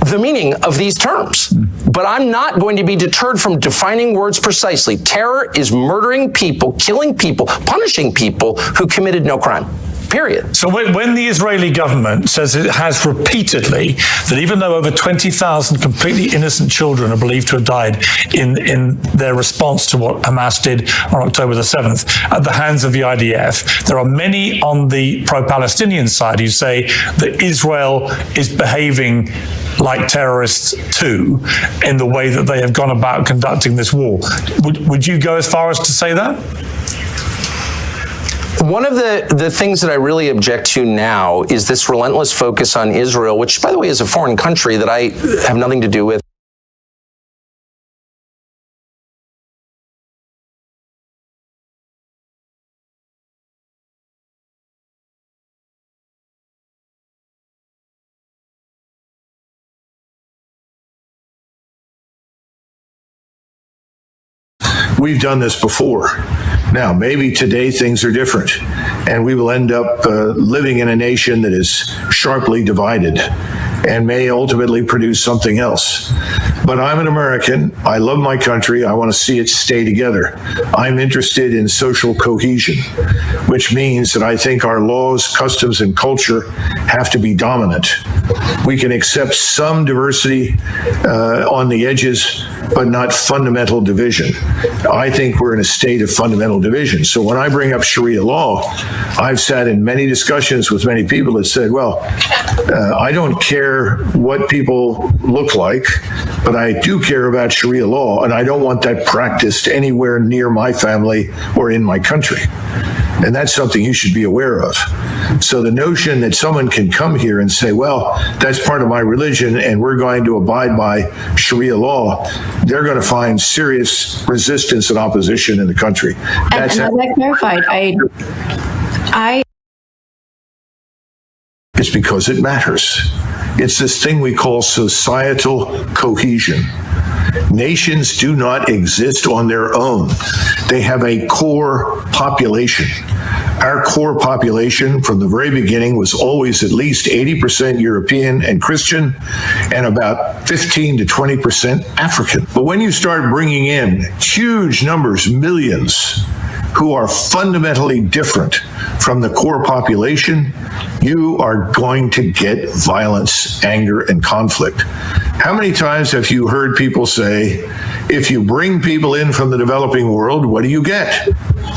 the meaning of these terms. But I'm not going to be deterred from defining words precisely. Terror is murdering people, killing people, punishing people who committed no crime. Period. So when the Israeli government says it has repeatedly that even though over 20,000 completely innocent children are believed to have died in their response to what Hamas did on October the 7th at the hands of the IDF, there are many on the pro-Palestinian side who say that Israel is behaving like terrorists too in the way that they have gone about conducting this war. Would you go as far as to say that? One of the things that I really object to now is this relentless focus on Israel, which, by the way, is a foreign country that I have nothing to do with. We've done this before. Now, maybe today things are different, and we will end up living in a nation that is sharply divided and may ultimately produce something else. But I'm an American. I love my country. I want to see it stay together. I'm interested in social cohesion, which means that I think our laws, customs, and culture have to be dominant. We can accept some diversity on the edges, but not fundamental division. I think we're in a state of fundamental division. So when I bring up Sharia law, I've sat in many discussions with many people that said, well, I don't care what people look like, but I do care about Sharia law, and I don't want that practiced anywhere near my family or in my country. And that's something you should be aware of. So the notion that someone can come here and say, well, that's part of my religion and we're going to abide by Sharia law, they're going to find serious resistance and opposition in the country. That's and as I clarified, It's because it matters. It's this thing we call societal cohesion. Nations do not exist on their own. They have a core population. Our core population from the very beginning was always at least 80% European and Christian and about 15 to 20% African. But when you start bringing in huge numbers, millions, who are fundamentally different from the core population, you are going to get violence, anger, and conflict. How many times have you heard people say, if you bring people in from the developing world, what do you get?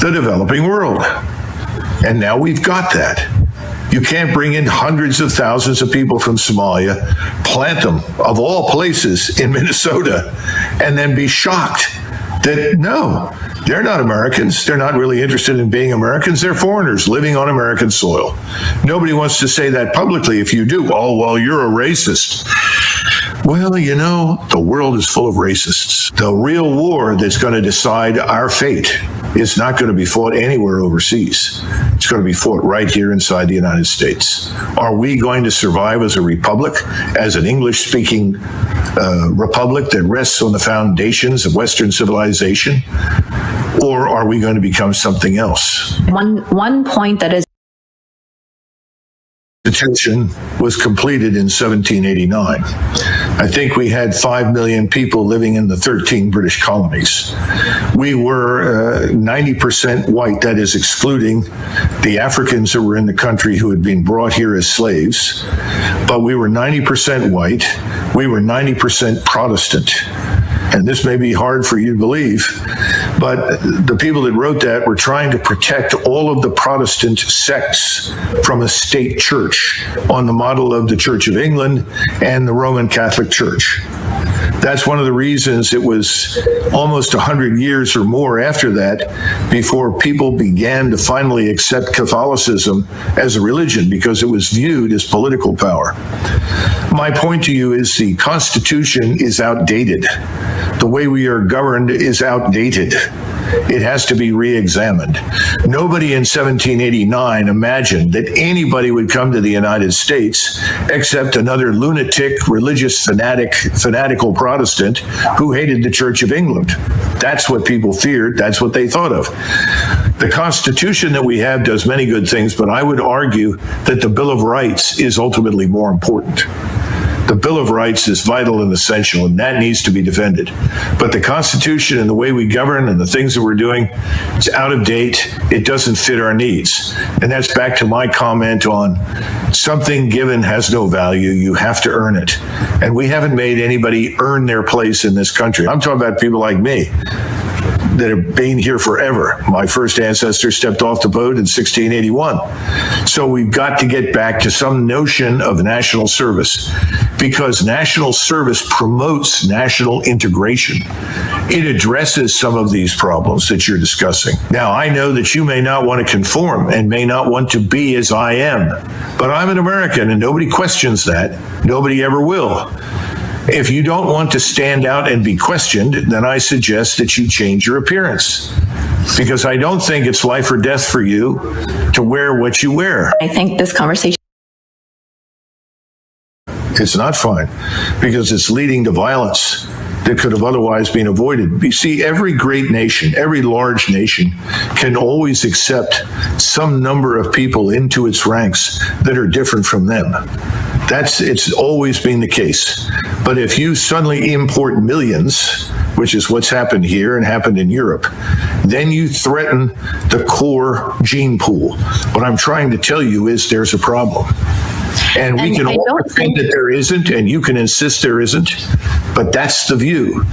The developing world. And now we've got that. You can't bring in hundreds of thousands of people from Somalia, plant them, of all places, in Minnesota, and then be shocked that, no, they're not Americans. They're not really interested in being Americans. They're foreigners living on American soil. Nobody wants to say that publicly. If you do, oh, well, you're a racist. Well, you know, the world is full of racists. The real war that's going to decide our fate is not going to be fought anywhere overseas. It's going to be fought right here inside the United States. Are we going to survive as a republic, as an English-speaking republic that rests on the foundations of Western civilization? Or are we going to become something else? One point that is The Constitution was completed in 1789. I think we had 5 million people living in the 13 British colonies. We were 90% white, that is excluding the Africans that were in the country who had been brought here as slaves. But we were 90% white. We were 90% Protestant. And this may be hard for you to believe, but the people that wrote that were trying to protect all of the Protestant sects from a state church on the model of the Church of England and the Roman Catholic Church. That's one of the reasons it was almost 100 years or more after that before people began to finally accept Catholicism as a religion, because it was viewed as political power. My point to you is the Constitution is outdated. The way we are governed is outdated. It has to be re-examined. Nobody in 1789 imagined that anybody would come to the United States except another lunatic, religious fanatical Protestant who hated the Church of England. That's what people feared. That's what they thought of. The Constitution that we have does many good things, but I would argue that the Bill of Rights is ultimately more important. The Bill of Rights is vital and essential, and that needs to be defended. But the Constitution and the way we govern and the things that we're doing, it's out of date. It doesn't fit our needs. And that's back to my comment on something given has no value. You have to earn it. And we haven't made anybody earn their place in this country. I'm talking about people like me that have been here forever. My first ancestor stepped off the boat in 1681. So we've got to get back to some notion of national service, because national service promotes national integration. It addresses some of these problems that you're discussing. Now, I know that you may not want to conform and may not want to be as I am, but I'm an American and nobody questions that. Nobody ever will. If you don't want to stand out and be questioned, then I suggest that you change your appearance, because I don't think it's life or death for you to wear what you wear. I think this conversation. It's not fine, because it's leading to violence that could have otherwise been avoided. You see, every great nation, every large nation can always accept some number of people into its ranks that are different from them. It's always been the case. But if you suddenly import millions, which is what's happened here and happened in Europe, then you threaten the core gene pool. What I'm trying to tell you is there's a problem. And we can all think that there isn't, and you can insist there isn't, but that's the view.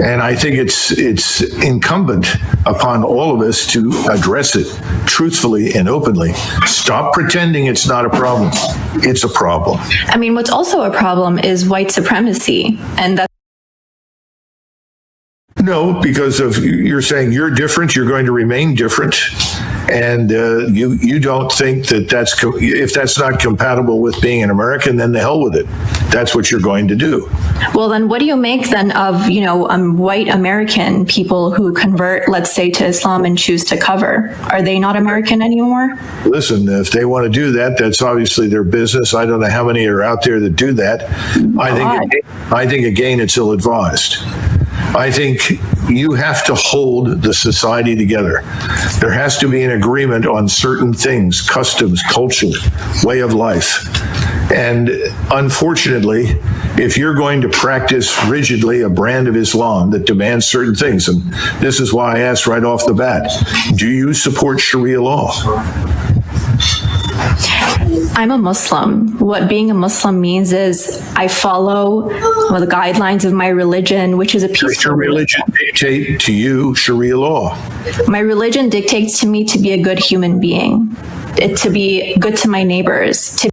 And I think it's incumbent upon all of us to address it truthfully and openly. Stop pretending it's not a problem. It's a problem. I mean, what's also a problem is white supremacy, and that's. No, because you're saying you're different, you're going to remain different, and you don't think that if that's not compatible with being an American, then the hell with it. That's what you're going to do. Well, then what do you make then of, white American people who convert, let's say, to Islam and choose to cover? Are they not American anymore? Listen, if they want to do that, that's obviously their business. I don't know how many are out there that do that. I think again, it's ill-advised. I think you have to hold the society together. There has to be an agreement on certain things, customs, culture, way of life. And unfortunately, if you're going to practice rigidly a brand of Islam that demands certain things, and this is why I asked right off the bat, do you support Sharia law? I'm a Muslim. What being a Muslim means is I follow the guidelines of my religion, which is a peaceful. Does your religion dictate to you Sharia law? My religion dictates to me to be a good human being, to be good to my neighbors, to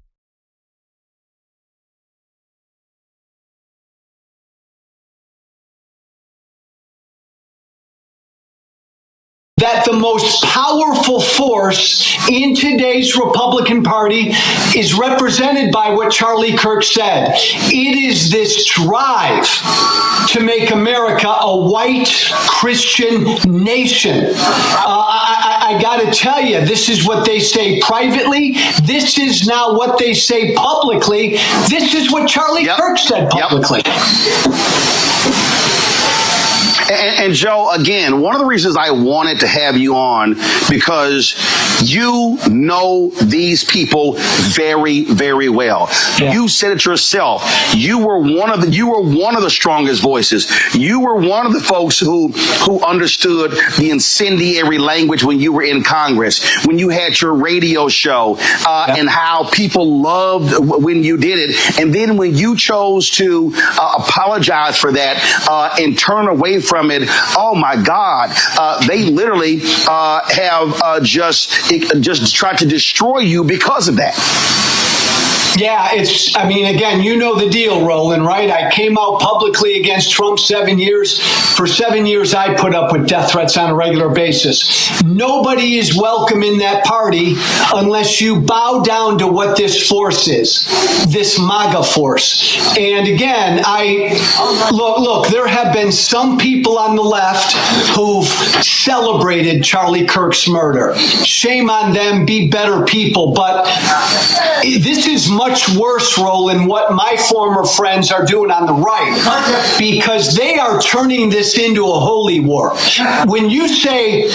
that the most powerful force in today's Republican Party is represented by what Charlie Kirk said. It is this drive to make America a white Christian nation. I got to tell you, this is what they say privately. This is now what they say publicly. This is what Charlie Kirk said publicly. And Joe, again, one of the reasons I wanted to have you on, because you know these people very, very well. Yeah. You said it yourself. You were one of the strongest voices. You were one of the folks who understood the incendiary language when you were in Congress, when you had your radio show, and how people loved when you did it. And then when you chose to apologize for that and turn away from it, oh my God, they literally have just tried to destroy you because of that. Yeah, I mean, again, you know the deal, Roland, right? I came out publicly against Trump 7 years. For 7 years, I put up with death threats on a regular basis. Nobody is welcome in that party unless you bow down to what this force is, this MAGA force. And again, look, there have been some people on the left who've celebrated Charlie Kirk's murder. Shame on them, be better people. But this is much worse, Roland, what my former friends are doing on the right, because they are turning this into a holy war. When you say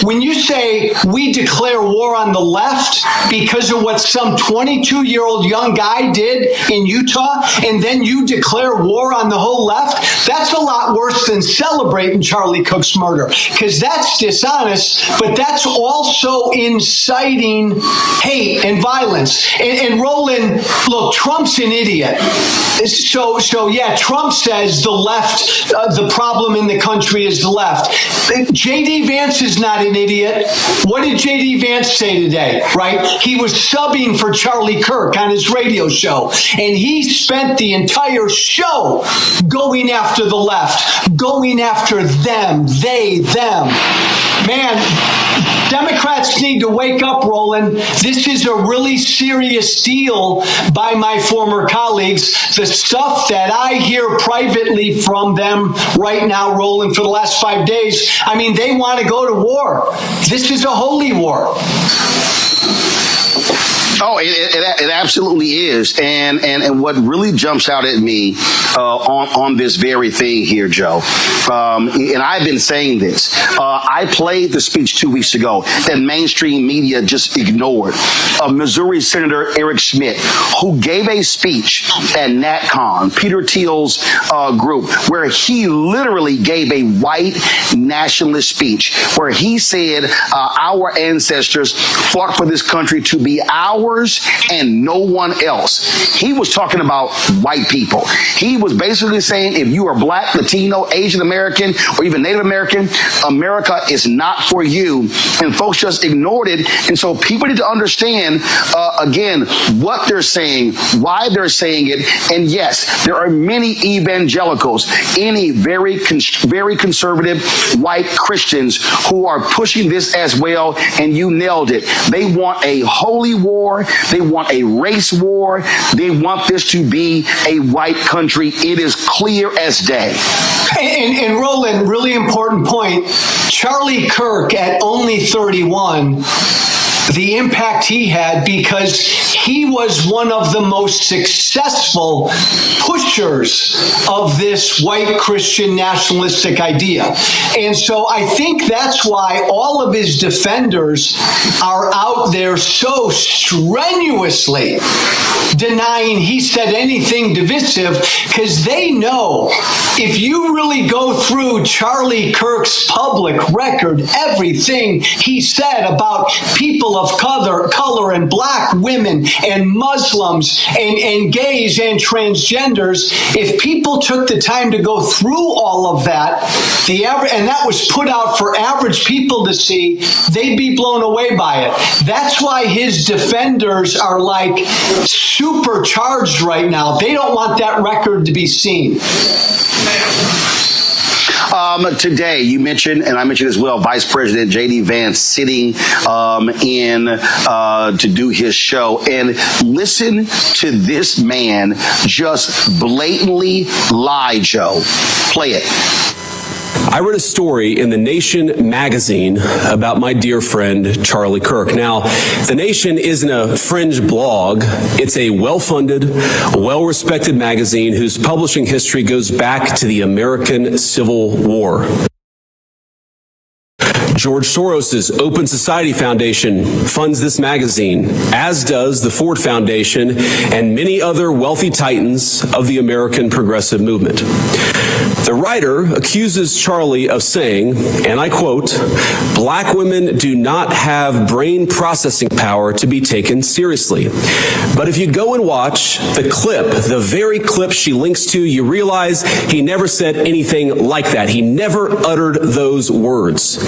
we declare war on the left because of what some 22-year-old young guy did in Utah, and then you declare war on the whole left, that's a lot worse than celebrating Charlie Kirk's murder, because that's dishonest, but that's also inciting hate and violence. And Roland, look, Trump's an idiot. So yeah, Trump says the left, the problem in the country is the left. J.D. Vance is not an idiot. What did J.D. Vance say today, right? He was subbing for Charlie Kirk on his radio show, and he spent the entire show going after the left, going after them, they, them. Man, Democrats need to wake up, Roland. This is a really serious deal by my former colleagues. The stuff that I hear privately from them right now, Roland, for the last 5 days, I mean, they want to go to war. This is a holy war. Oh, it absolutely is, and what really jumps out at me on this very thing here, Joe, and I've been saying this. I played the speech 2 weeks ago that mainstream media just ignored. Missouri Senator Eric Schmidt, who gave a speech at NatCon, Peter Thiel's group, where he literally gave a white nationalist speech, where he said our ancestors fought for this country to be ours and no one else. He was talking about white people. He was basically saying if you are Black, Latino, Asian American, or even Native American, America is not for you. And folks just ignored it. And so people need to understand, again, what they're saying, why they're saying it. And yes, there are many evangelicals, any very conservative white Christians who are pushing this as well. And you nailed it. They want a holy war. They want a race war. They want this to be a white country. It is clear as day. And Roland, really important point. Charlie Kirk at only 31, the impact he had because he was one of the most successful pushers of this white Christian nationalistic idea. And so I think that's why all of his defenders are out there so strenuously denying he said anything divisive, because they know if you really go through Charlie Kirk's public record, everything he said about people of color and Black women and Muslims and gays and transgenders, if people took the time to go through all of that, and that was put out for average people to see, they'd be blown away by it. That's why his defenders are like supercharged right now. They don't want that record to be seen. Today, you mentioned, and I mentioned as well, Vice President J.D. Vance sitting in to do his show. And listen to this man just blatantly lie, Joe. Play it. I read a story in The Nation magazine about my dear friend, Charlie Kirk. Now, The Nation isn't a fringe blog. It's a well-funded, well-respected magazine whose publishing history goes back to the American Civil War. George Soros's Open Society Foundation funds this magazine, as does the Ford Foundation and many other wealthy titans of the American progressive movement. The writer accuses Charlie of saying, and I quote, "Black women do not have brain processing power to be taken seriously." But if you go and watch the clip, the very clip she links to, you realize he never said anything like that. He never uttered those words.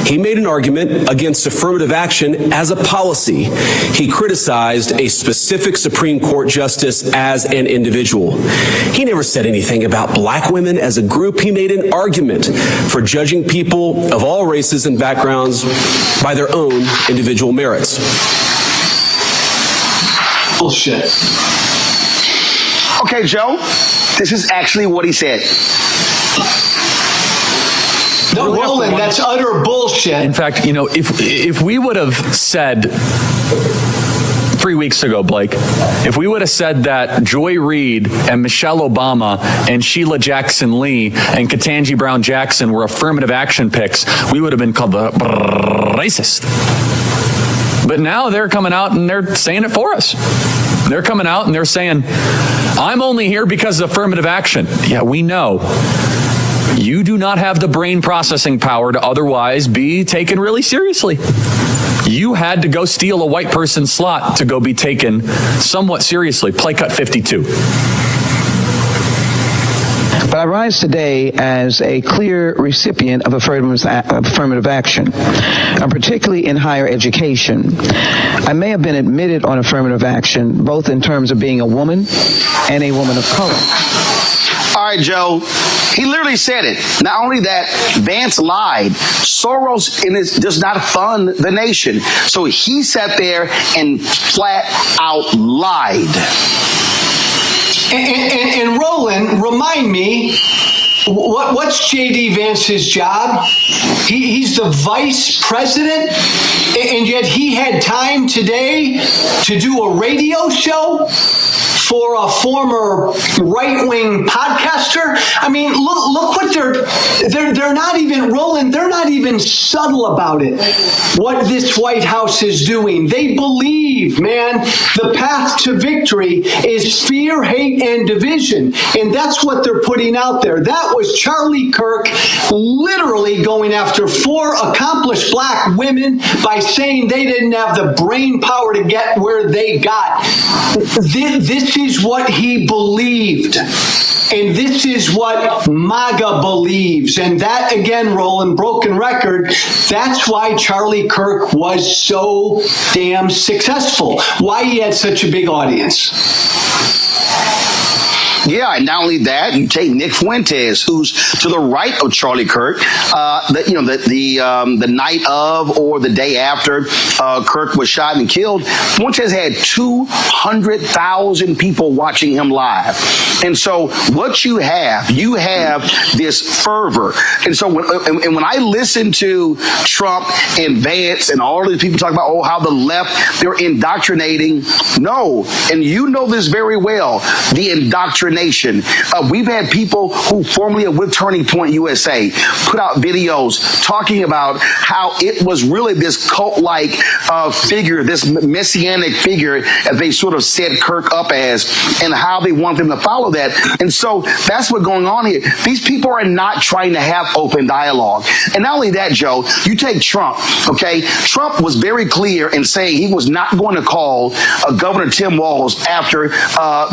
He made an argument against affirmative action as a policy. He criticized a specific Supreme Court justice as an individual. He never said anything about black women as a group. He made an argument for judging people of all races and backgrounds by their own individual merits. Bullshit. Okay, Joe, this is actually what he said. No, Roland, that's utter bullshit. In fact, you know, if we would have said 3 weeks ago, Blake, if we would have said that Joy Reid and Michelle Obama and Sheila Jackson Lee and Ketanji Brown Jackson were affirmative action picks, we would have been called the racist. But now they're coming out and they're saying it for us. They're coming out and they're saying, I'm only here because of affirmative action. Yeah, we know. You do not have the brain processing power to otherwise be taken really seriously. You had to go steal a white person's slot to go be taken somewhat seriously. Play cut 52. But I rise today as a clear recipient of affirmative action, particularly in higher education. I may have been admitted on affirmative action, both in terms of being a woman and a woman of color. All right, Joe. He literally said it. Not only that, Vance lied. Soros does not fund the nation. So he sat there and flat out lied. And Roland, remind me, what's J.D. Vance's job? He's the vice president, and yet he had time today to do a radio show for a former right-wing podcaster. I mean, look what they're not even, Roland, they're not even subtle about it, what this White House is doing. They believe, man, the path to victory is fear, hate, and division. And that's what they're putting out there. That was Charlie Kirk literally going after 4 accomplished black women by saying they didn't have the brain power to get where they got. This is what he believed. And this is what MAGA believes. And that, again, Roland, broken record, that's why Charlie Kirk was so damn successful. Why he had such a big audience. Yeah, and not only that, you take Nick Fuentes, who's to the right of Charlie Kirk. The night of or the day after Kirk was shot and killed, Fuentes had 200,000 people watching him live. And so what you have this fervor. And so when I listen to Trump and Vance and all these people talk about, how the left, they're indoctrinating. No, and you know this very well, the indoctrination. We've had people who formerly are with Turning Point USA put out videos talking about how it was really this cult-like figure, this messianic figure, as they sort of set Kirk up as, and how they want them to follow that. And so that's what's going on here. These people are not trying to have open dialogue. And not only that, Joe, you take Trump, okay? Trump was very clear in saying he was not going to call Governor Tim Walz after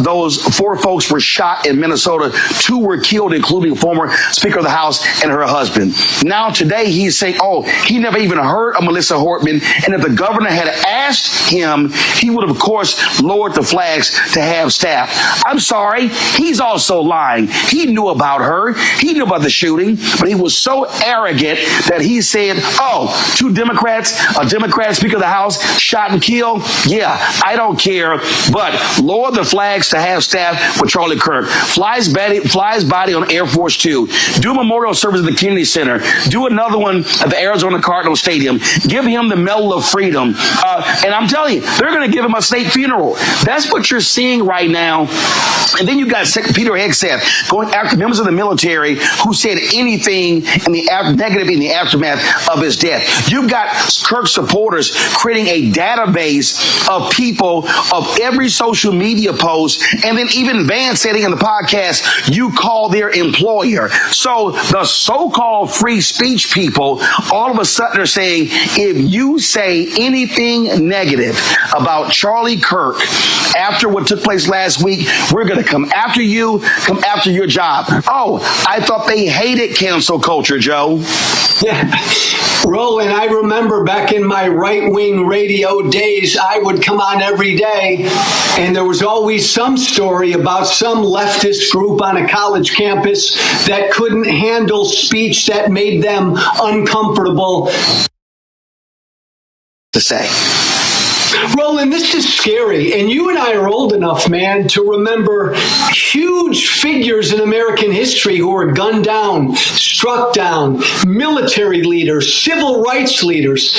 those 4 folks were shot in Minnesota. 2 were killed, including former Speaker of the House and her husband. Now today he's saying, he never even heard of Melissa Hortman, and if the governor had asked him, he would have, of course, lowered the flags to have staff. I'm sorry, he's also lying. He knew about her. He knew about the shooting, but he was so arrogant that he said, 2 Democrats, a Democrat Speaker of the House shot and killed. Yeah, I don't care, but lower the flags to have staff for Charlie Kirk. Flies body on Air Force 2. Do a memorial service at the Kennedy Center. Do another one at the Arizona Cardinal Stadium. Give him the Medal of Freedom. And I'm telling you, they're going to give him a state funeral. That's what you're seeing right now. And then you got Peter Hegseth going after members of the military who said anything negative in the aftermath of his death. You've got Kirk supporters creating a database of people of every social media post, and then even Vance saying in the podcast, you call their employer. So the so-called free speech people all of a sudden are saying, if you say anything negative about Charlie Kirk after what took place last week, we're going to come after you, come after your job. Oh, I thought they hated cancel culture, Joe. Yeah. Roland, I remember back in my right-wing radio days, I would come on every day, and there was always some story about some leftist group on a college campus that couldn't handle speech that made them uncomfortable to say. Roland, this is scary, and you and I are old enough, man, to remember huge figures in American history who were gunned down, struck down, military leaders, civil rights leaders.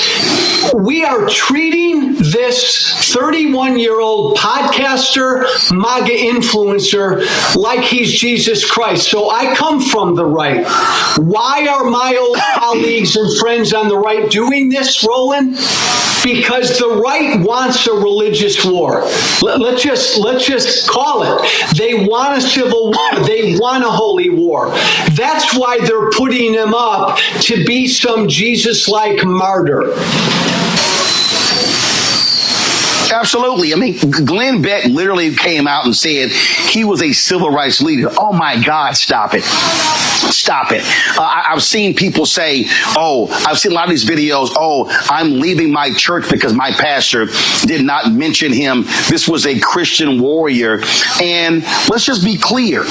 We are treating this 31-year-old podcaster, MAGA influencer, like he's Jesus Christ. So I come from the right. Why are my old colleagues and friends on the right doing this, Roland? Because the right wants a religious war. Let's just call it. They want a civil war. They want a holy war. That's why they're putting him up to be some Jesus-like martyr. Absolutely. I mean, Glenn Beck literally came out and said he was a civil rights leader. Oh, my God, stop it. Stop it. I've seen people say, I've seen a lot of these videos, I'm leaving my church because my pastor did not mention him. This was a Christian warrior. And let's just be clear.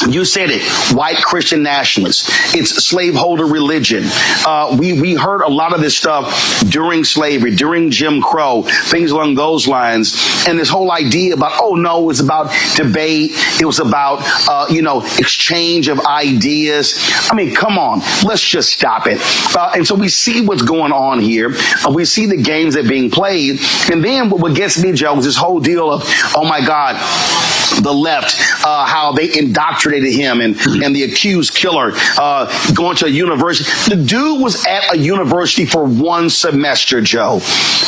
You said it, white Christian nationalists. It's slaveholder religion. We heard a lot of this stuff during slavery, during Jim Crow, things along those lines. And this whole idea about, it was about debate. It was about, exchange of ideas. I mean, come on, let's just stop it. And so we see what's going on here. We see the games that are being played. And then what gets me, Joe, is this whole deal of, oh my God, the left, how they indoctrinated him and the accused killer going to a university. The dude was at a university for one semester, Joe.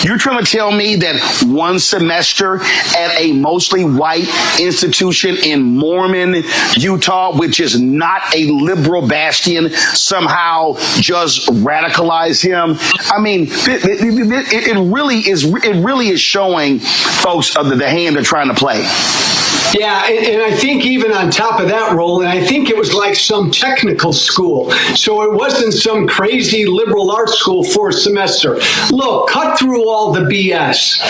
You're trying to tell me that one semester at a mostly white institution in Mormon, Utah, which is not a liberal bastion, somehow just radicalized him? I mean, it really is showing folks the hand they're trying to play. Yeah, and I think even on top of that, Roland, I think it was like some technical school. So it wasn't some crazy liberal arts school for a semester. Look, cut through all the BS.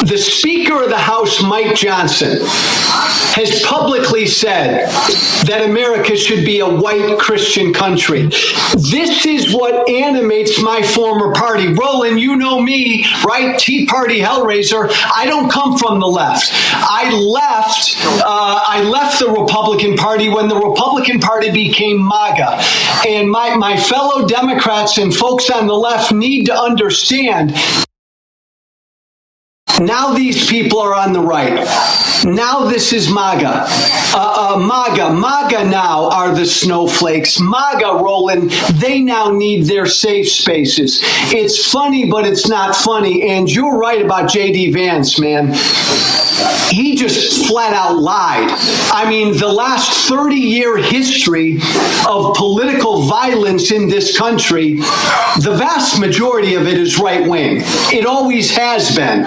The Speaker of the House, Mike Johnson, has publicly said that America should be a white Christian country. This is what animates my former party. Roland, you know me, right? Tea Party Hellraiser. I don't come from the left. I left the Republican Party when the Republican Party became MAGA. And my fellow Democrats and folks on the left need to understand, now these people are on the right. Now this is MAGA. MAGA now are the snowflakes. MAGA, Roland, they now need their safe spaces. It's funny, but it's not funny. And you're right about J.D. Vance, man. He just flat out lied. I mean, the last 30-year history of political violence in this country, the vast majority of it is right-wing. It always has been.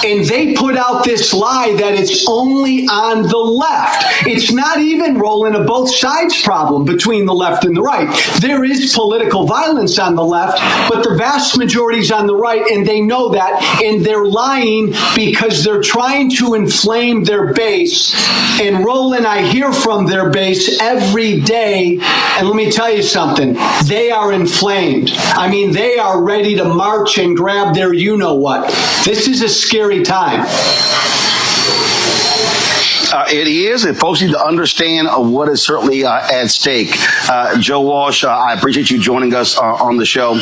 And they put out this lie that it's only on the left. It's not even, Roland, a both sides problem between the left and the right. There is political violence on the left, but the vast majority is on the right, and they know that, and they're lying because they're trying to inflame their base. And Roland, I hear from their base every day, and let me tell you something, they are inflamed. I mean, they are ready to march and grab their you-know-what. This is a scary time. It is, and folks need to understand what is certainly at stake. Joe Walsh, I appreciate you joining us on the show.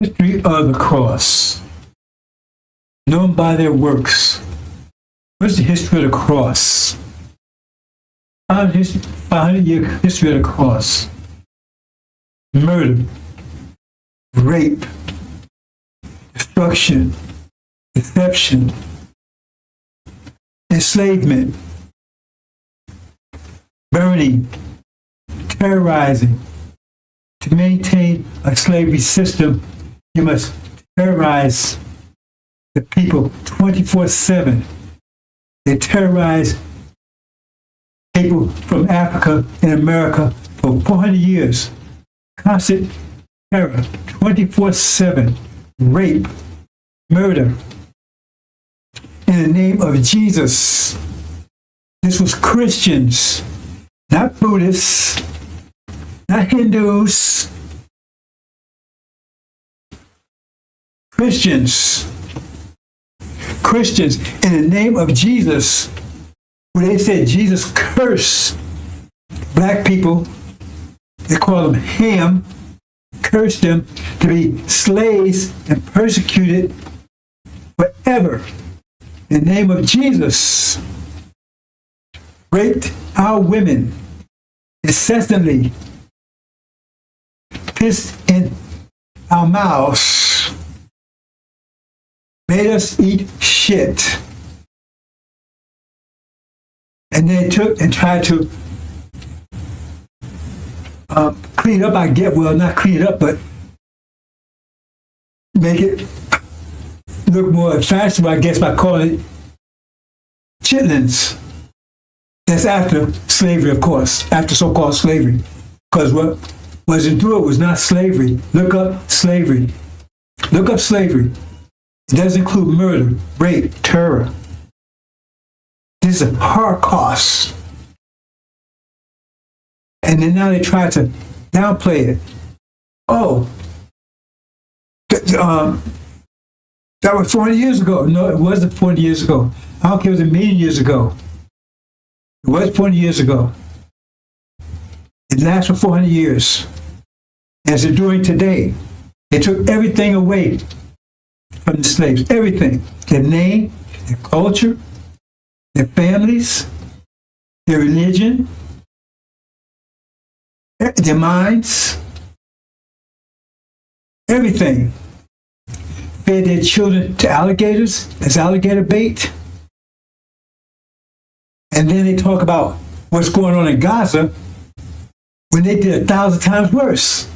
History of the cross, known by their works. What's the history of the cross? 500-year history of the cross. Murder, rape, destruction, deception, enslavement, burning, terrorizing. To maintain a slavery system, you must terrorize the people 24/7. They terrorize people from Africa and America for 400 years. Constant terror, 24/7. Rape, murder. In the name of Jesus. This was Christians, not Buddhists, not Hindus. Christians in the name of Jesus, when they said Jesus cursed black people, they call them Ham, cursed them to be slaves and persecuted forever. In the name of Jesus, raped our women incessantly, pissed in our mouths, made us eat shit. And they took and tried to clean up, not clean it up, but make it look more fashionable, I guess, by calling it chitlins. That's after slavery, of course, after so-called slavery. Because what was endured was not slavery. Look up slavery. Look up slavery. It does include murder, rape, terror. This is a Holocaust. And then now they try to downplay it. Oh, that was 400 years ago. No, it wasn't 40 years ago. I don't care if it was a million years ago. It was 40 years ago. It lasts for 400 years. As they're doing today. They took everything away from the slaves. Everything. Their name, their culture, their families, their religion, their minds, everything. Fed their children to alligators as alligator bait. And then they talk about what's going on in Gaza when they did 1,000 times worse.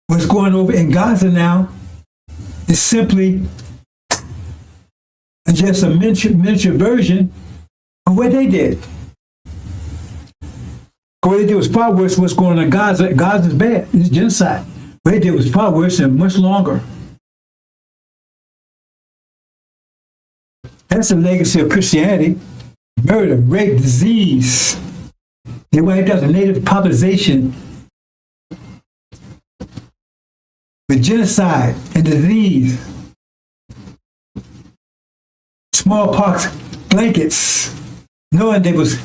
What's going over in Gaza now is simply just a miniature version of what they did. What they did was far worse than what's going on in Gaza. Gaza's bad. It's genocide. What they did was far worse and much longer. That's the legacy of Christianity. Murder, rape, disease. They wiped out the native population with genocide and disease. Smallpox blankets, knowing they was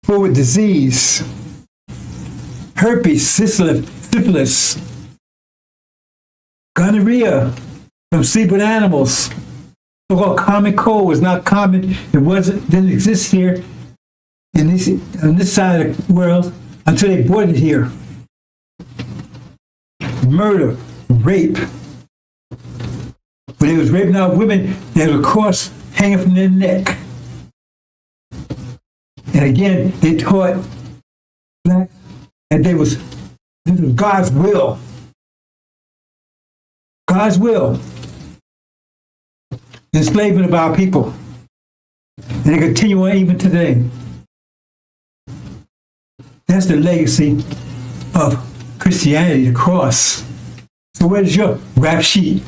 full with disease. Herpes, syphilis, gonorrhea from sleep with animals. So-called common cold was not common. It didn't exist here on this side of the world until they brought it here. Murder, rape. When they was raping our women, there was a cross hanging from their neck. And again, they taught blacks that this was God's will. God's will. Enslavement of our people. And they continue on even today. That's the legacy of Christianity, the cross. So where's your rap sheet?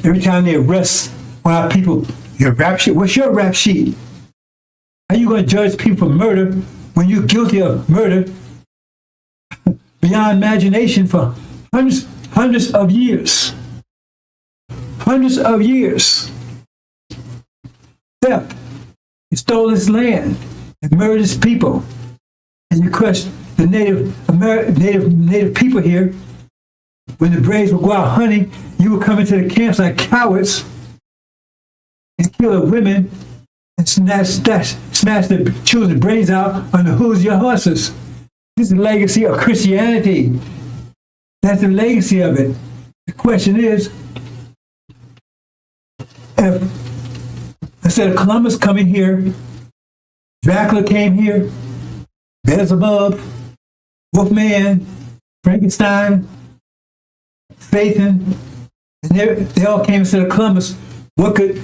Every time they arrest one of our people, your rap sheet. What's your rap sheet? How are you going to judge people for murder when you're guilty of murder beyond imagination for hundreds of years? Hundreds of years. Theft. You stole this land and murdered its people. And you crushed the native people here When the braves would go out hunting, you would come into the camps like cowards and kill the women and smash the children's brains out on the hooves of your horses. This is the legacy of Christianity. That's the legacy of it. The question is, if instead of Columbus coming here, Dracula came here, Beelzebub, Wolfman, Frankenstein, Satan, and they all came instead of Columbus. What could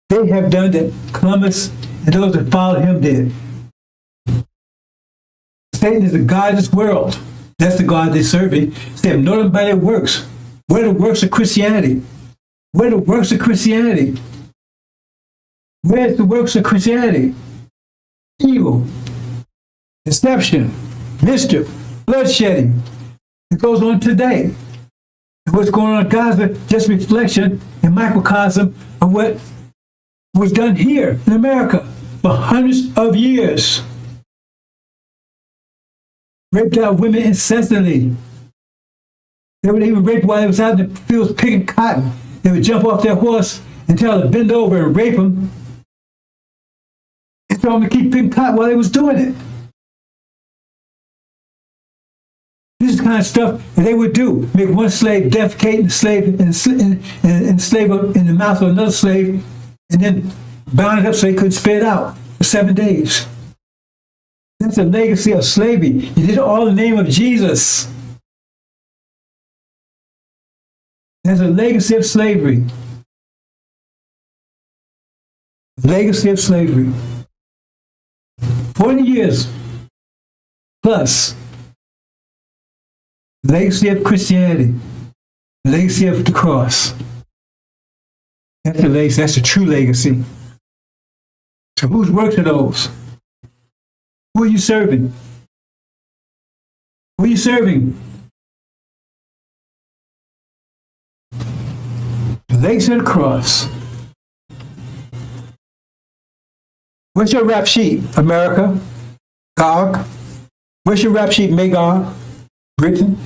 they have done that Columbus and those that followed him did? Satan is the God of this world. That's the God they're serving. They have known him by their works. What are the works of Christianity? What are the works of Christianity? Where's the works of Christianity? Evil, deception, mischief, bloodshedding. It goes on today. And what's going on in Gaza, just reflection and microcosm of what was done here in America for hundreds of years. Raped out women incessantly. They would even rape while they was out in the fields picking cotton. They would jump off their horse and tell them to bend over and rape them. And tell them to keep picking cotton while they was doing it. This is the kind of stuff that they would do. Make one slave defecate and slave and slave in the mouth of another slave, and then bound it up so they couldn't spit it out for 7 days. That's a legacy of slavery. You did it all in the name of Jesus. That's a legacy of slavery. Legacy of slavery. 40 years plus. Legacy of Christianity. Legacy of the cross. That's the legacy. That's the true legacy. So whose works are those? Who are you serving? Who are you serving? The legacy of the cross. What's your rap sheet, America? Gog? What's your rap sheet, Magog? Britain?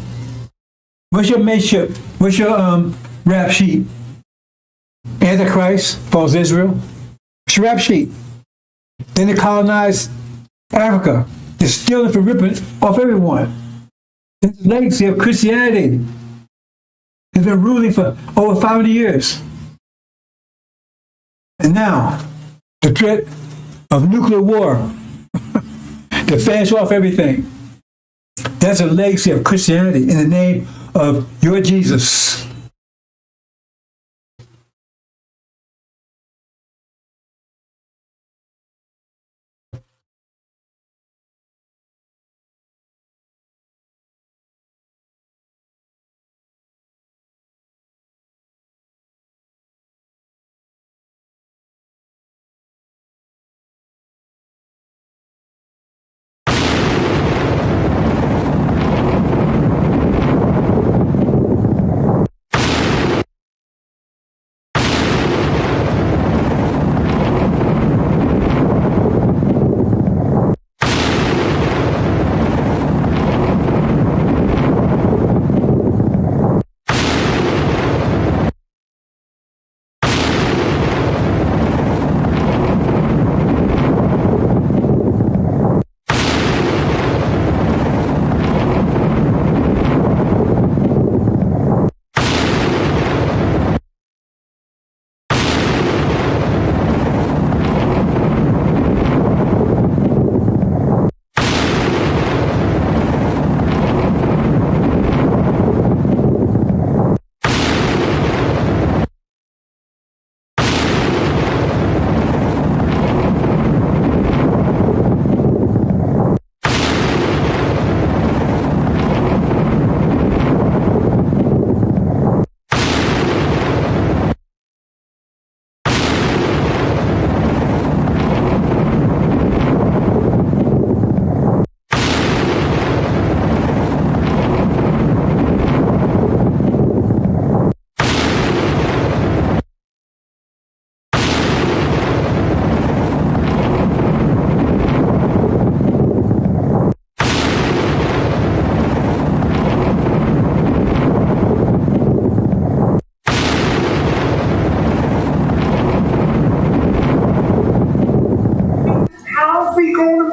What's your mateship? What's your rap sheet? Antichrist, false Israel? What's your rap sheet? Then they colonized Africa. They're stealing for ripping off everyone. It's the legacy of Christianity. It's been ruling for over 500 years. And now, the threat of nuclear war to finish off everything. That's a legacy of Christianity in the name of your Jesus.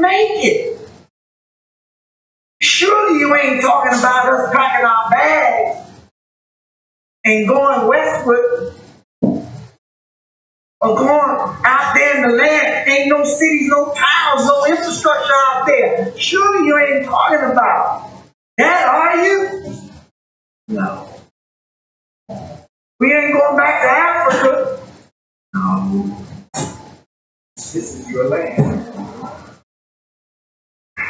make it. Surely you ain't talking about us packing our bags and going westward or going out there in the land. Ain't no cities, no towns, no infrastructure out there. Surely you ain't talking about that, are you? No. We ain't going back to Africa. No. This is your land.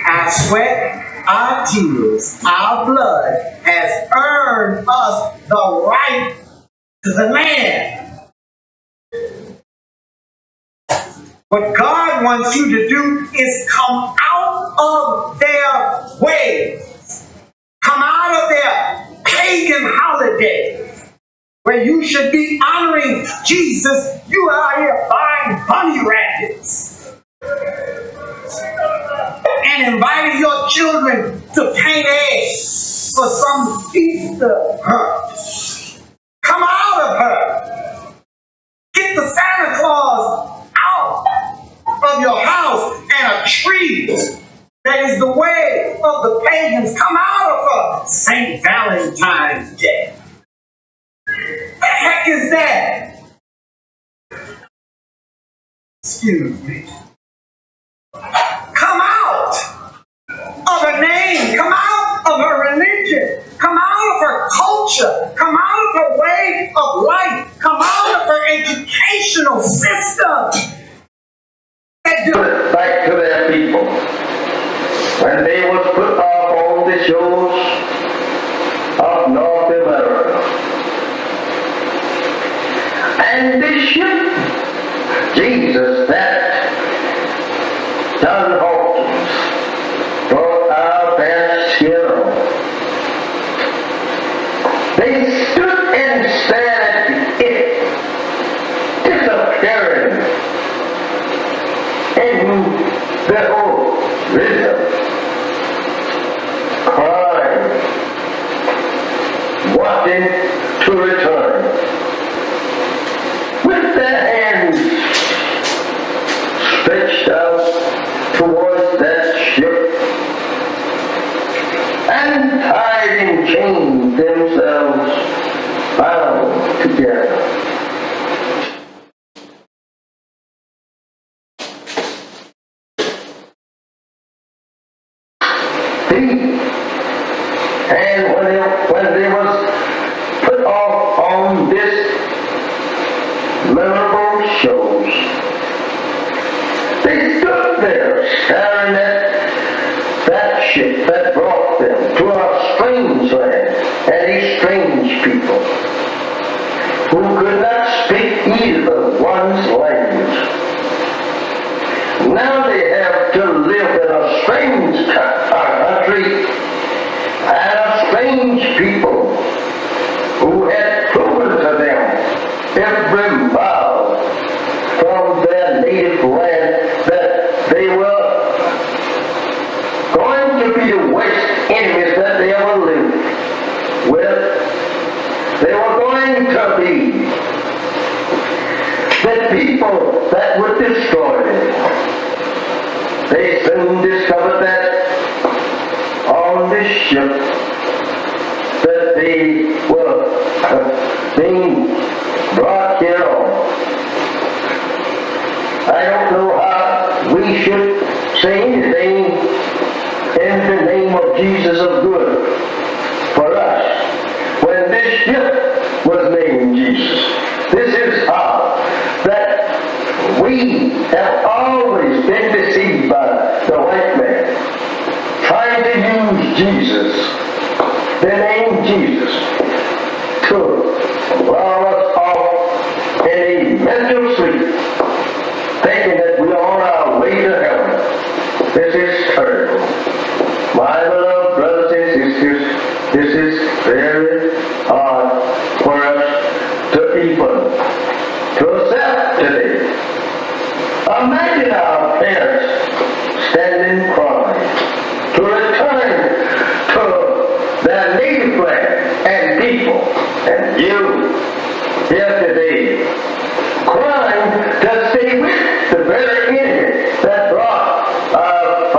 Our sweat, our tears, our blood has earned us the right to the land. What God wants you to do is come out of their ways. Come out of their pagan holidays where you should be honoring Jesus. You are out here buying bunny rabbits and inviting your children to paint eggs for some Easter hunt. Come out of her. Get the Santa Claus out of your house and a tree that is the way of the pagans. Come out of her. St. Valentine's Day. The heck is that? Excuse me. Come out of her name. Come out of her religion. Come out of her culture. Come out of her way of life. Come out of her educational system. Back to their people. When they was put off on the shores of North America. And this ship, Jesus, that John Hawkins brought our past skin. They stood and stared at it disappearing in the whole rhythm, crying, watching to return, with their hands stretched out towards that ship, and tied in chains themselves bound together. And when they was put off on this memorable shows, they stood there staring at that ship that brought them to a strange land and a strange people who could not speak either one's language. Now they have to live in a strange country and a strange people who had proven to them every mile from their native land that they were going to be the worst enemies that they ever lived with. They were going to be the people that would destroy them. They soon discovered that on this ship that they were being brought here on. I don't know how we should say anything in the name of Jesus of good for us when this ship was named Jesus. This is how that we have always been deceived by the white man, trying to use Jesus, the name Jesus, to lull us off in a mental sleep, thinking that we are on our way to heaven. This is terrible. My beloved brothers and sisters, this is very hard for us to even to accept today. Imagine our parents standing crying to return to their native land and people, and you here today crying to stay with the very enemy that brought our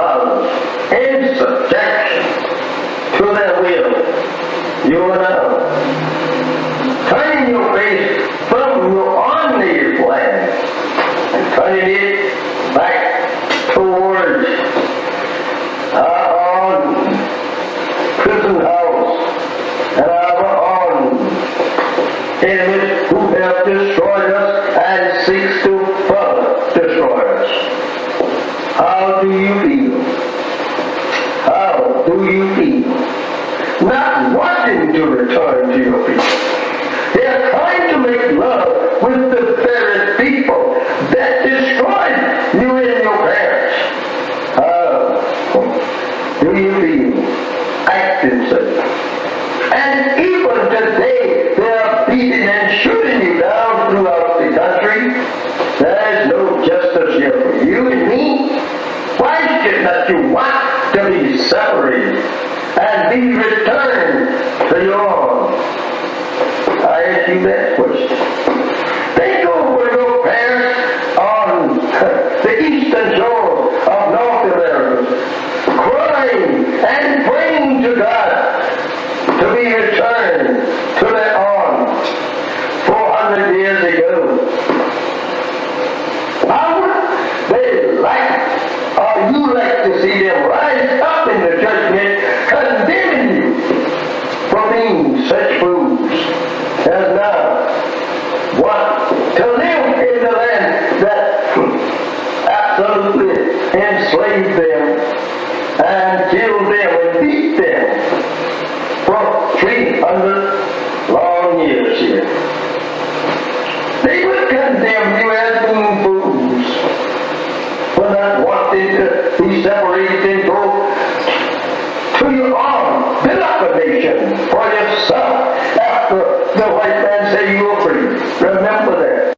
to further destroy us. How do you feel? How do you feel? Not wanting to return to your people. They are trying to make love with the very people that destroyed you and your parents. How do you feel? Acting such. And even today, they are beating and shooting you down throughout the country. There is no justice here for you and me. Why is it that you want to be separated and be returned to your own? I ask you that question. Think over your parents on the eastern shore of North America, crying and praying to God to be returned to their arms 400 years ago. How would they like, or you like to see them rise up in the judgment, condemning you for being such fools as now want to live in the land that absolutely enslaved them and killed them and beat them for 300 long years here. They would condemn you as being fools for not wanting to be separated and go to your own, build up a nation for yourself after the white man say you were free. Remember that.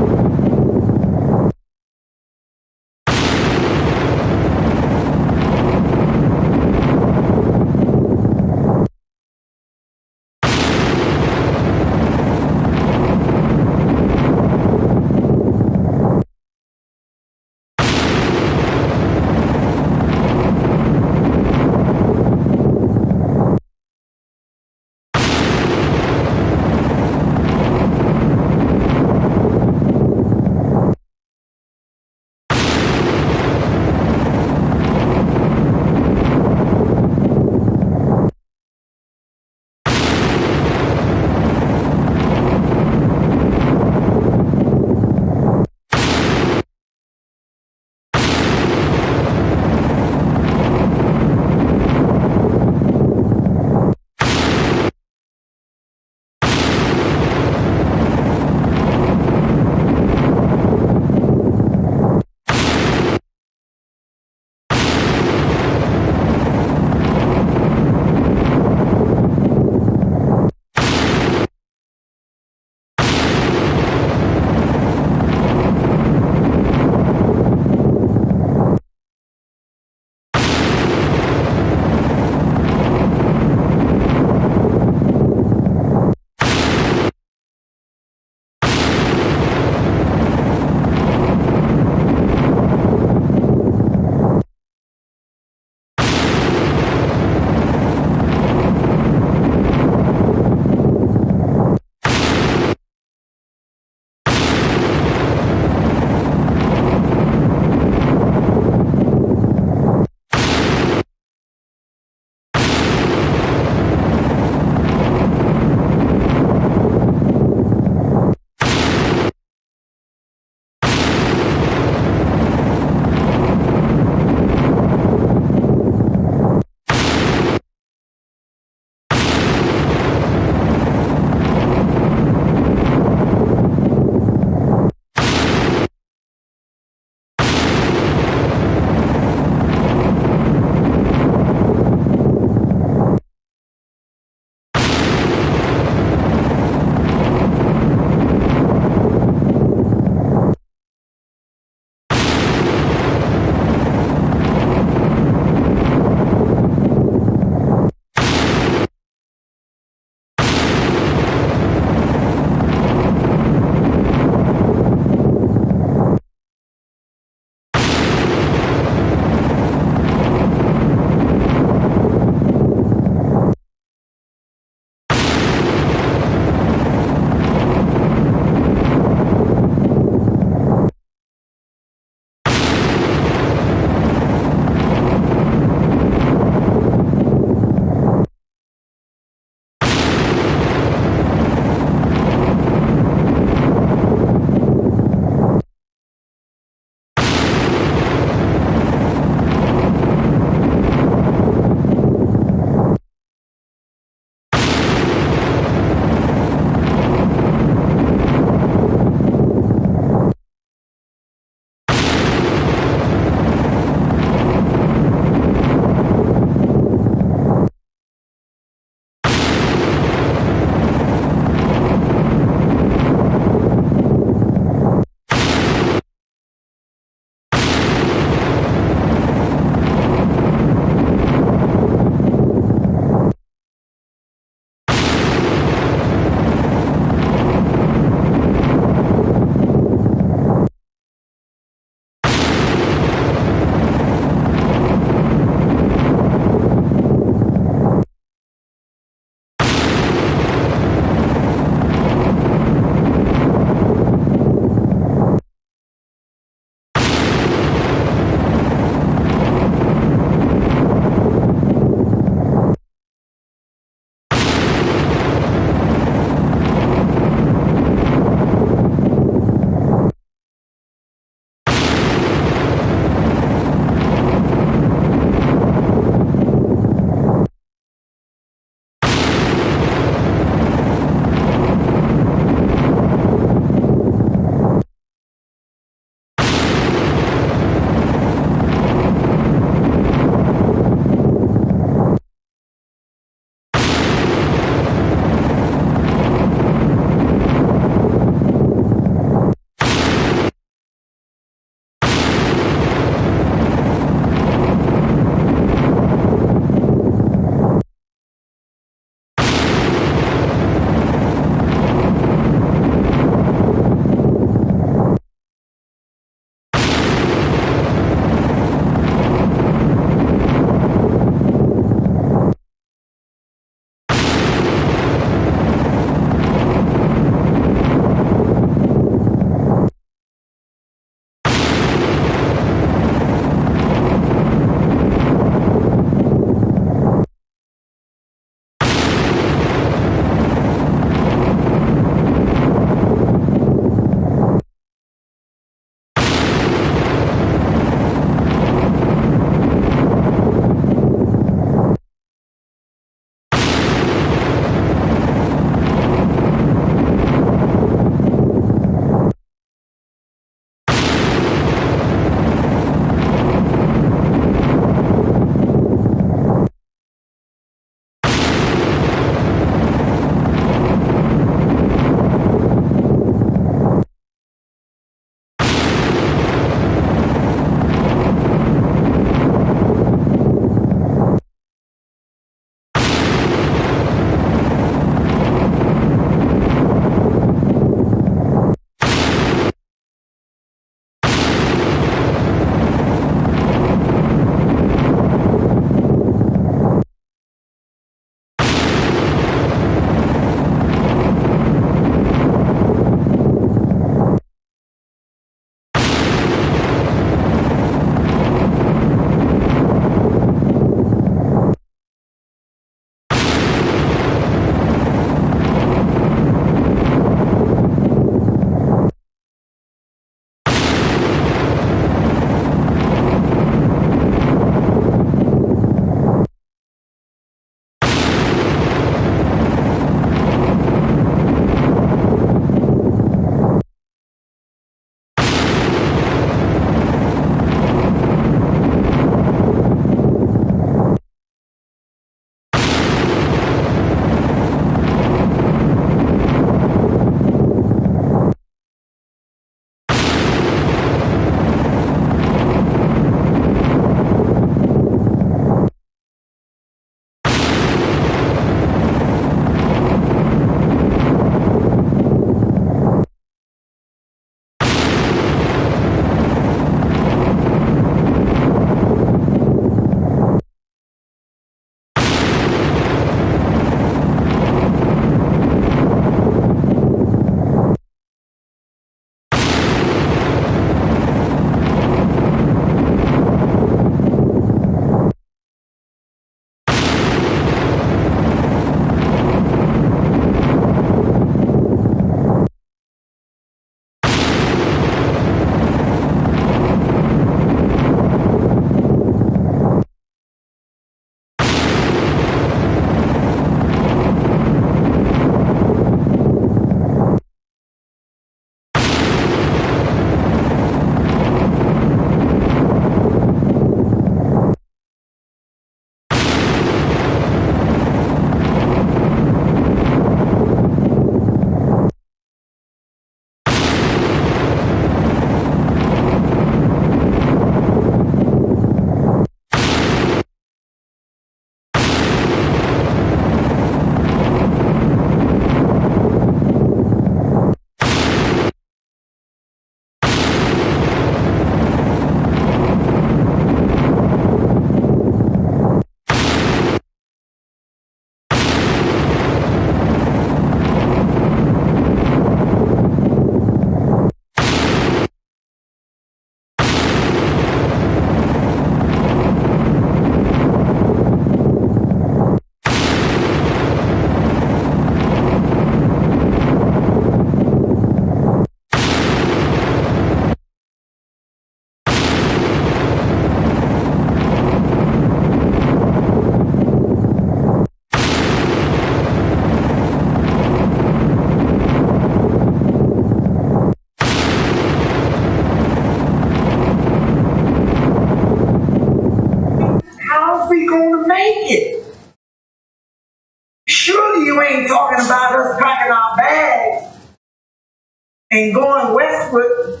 and going westward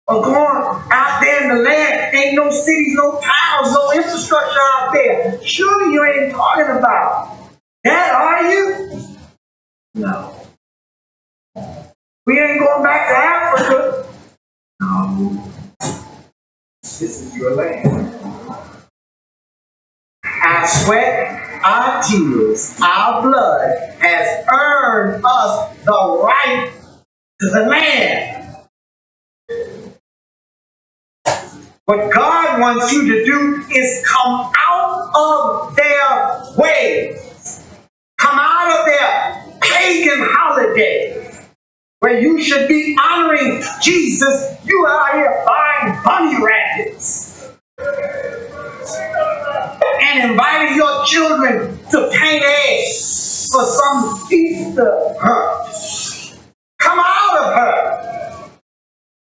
or going out there in the land, ain't no cities, no towns, no infrastructure out there. Surely you ain't talking about that, are you? No. We ain't going back to Africa. No. This is your land. Our sweat, our tears, our blood has earned us the right to the land. What God wants you to do is come out of their ways. Come out of their pagan holidays, where you should be honoring Jesus. You are out here buying bunny rabbits and inviting your children to paint eggs for some Easter hunt. Come out of her.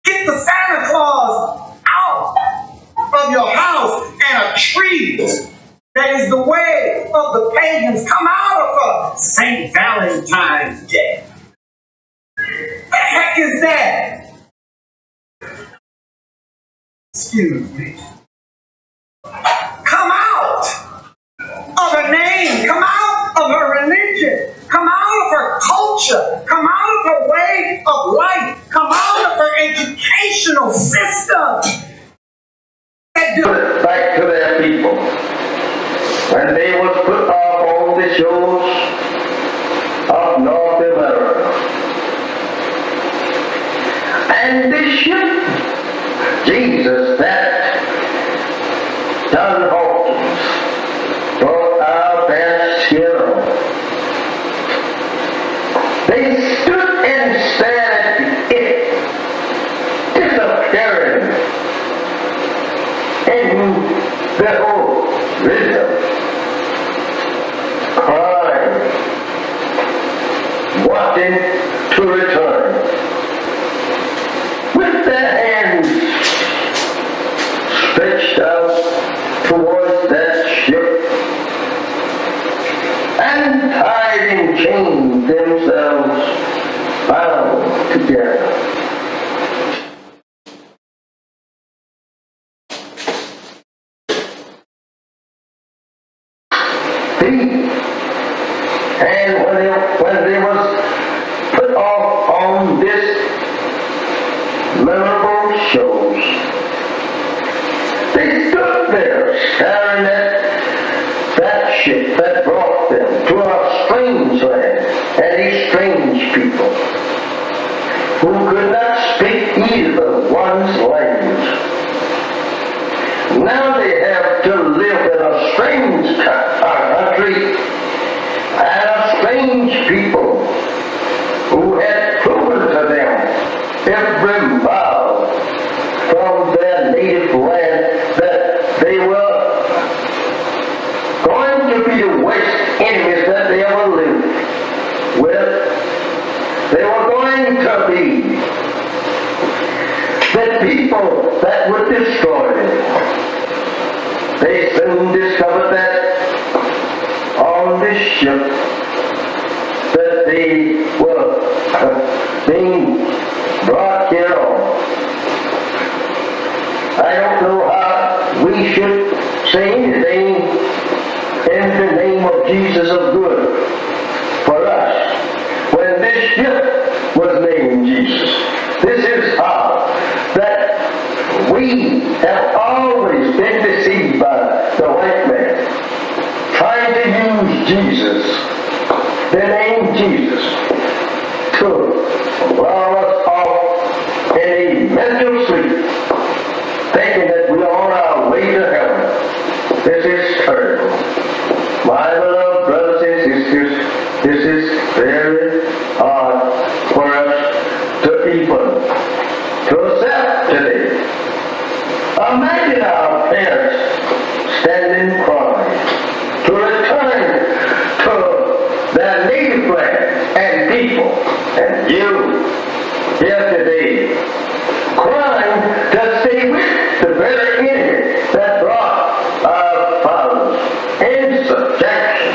Get the Santa Claus out of your house and a tree that is the way of the pagans. Come out of her. St. Valentine's Day. The heck is that? Excuse me. Come out of her name. Come out of her religion. Come out of her culture. Come out of her way of life. Come out of her educational system. Back to their people. When they was put off on the shores of North America. And this ship, Jesus, that John Hawkins brought our best skill. They stood and stared at it, disappearing in their own rhythm, crying, wanting to return, with their hands stretched out towards that ship, and tied in chains themselves bound together. And when they was put off on this memorable shows, they stood there staring at that ship that brought them to a strange land and a strange people who could not speak either one's language. Now they have to live in a strange country and a strange people who had proven to them every mile from their native land that they were going to be the worst enemies that they ever lived with. They were going to be the people that would destroy them. They soon discovered that on this ship that they were being brought here on. I don't know how we should say anything in the name of Jesus of good for us when this ship was named Jesus. This is how that we have always been deceived by the white man, trying to use Jesus, the name Jesus, to lull us off in a mental sleep, thinking that we are on our way to heaven. This is terrible. My beloved brothers and sisters, this is very hard for us to even to accept today. Imagine our parents standing crying to return to their native land and people, and you here today crying to stay with the very enemy that brought our fathers in subjection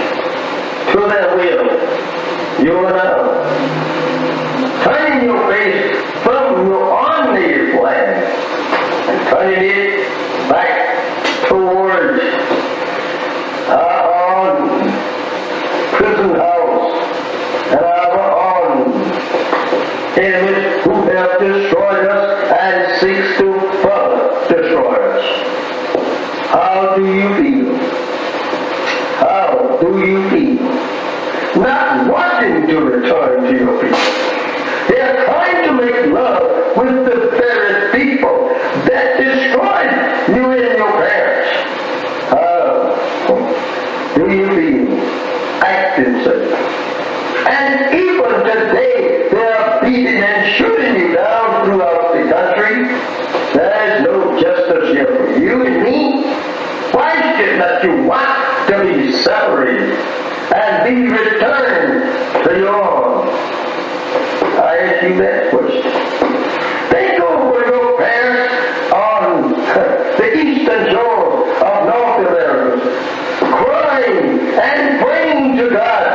to their will. You and I. land and turning it back towards our own prison house and our own enemies who have destroyed us and seeks to further destroy us. How do you feel? How do you feel? Not wanting to return to your people. They are trying to make love with the very people that destroyed you and your parents. How do you feel? Acting such. And even today, they are beating and shooting you down throughout the country. There is no justice here for you and me. Why is it that you want to be separated and be returned to your own? I ask you that question. Think over your parents on the eastern shore of North America, crying and praying to God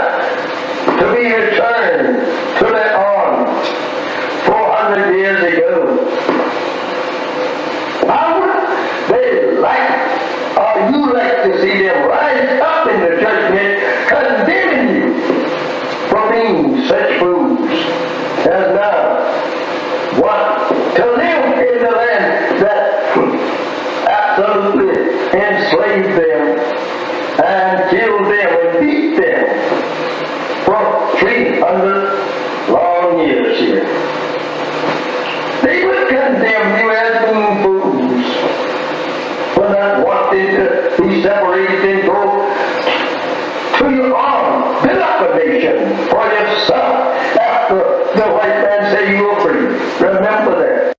to be returned to their arms 400 years ago. How would they like, or you like to see them rise up in the judgment, condemning you for being such fools as now want to live in the land that absolutely enslaved them and killed them and beat them for 300 long years here. They would condemn you as being fools for not wanting to be separated and go to your own, build up a nation for yourself after the white man say you were free. Remember that.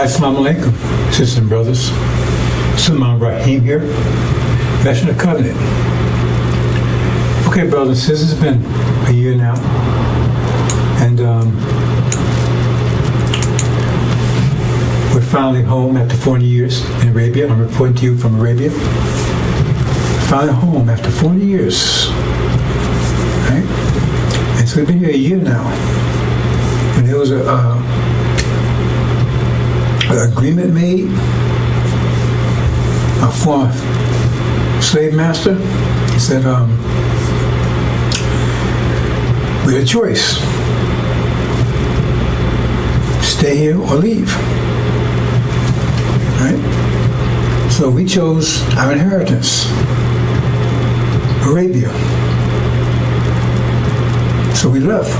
Assalamu alaikum, sisters and brothers. Sulman Rahim here, Messenger of the Covenant. Okay, brothers and sisters, it's been a year now, and we're finally home after 40 years in Arabia. I'm reporting to you from Arabia. Finally home after 40 years. And so we've been here a year now. And there was an agreement made, a former slave master. He said, we had a choice. Stay here or leave. Right? So we chose our inheritance, Arabia. So we left.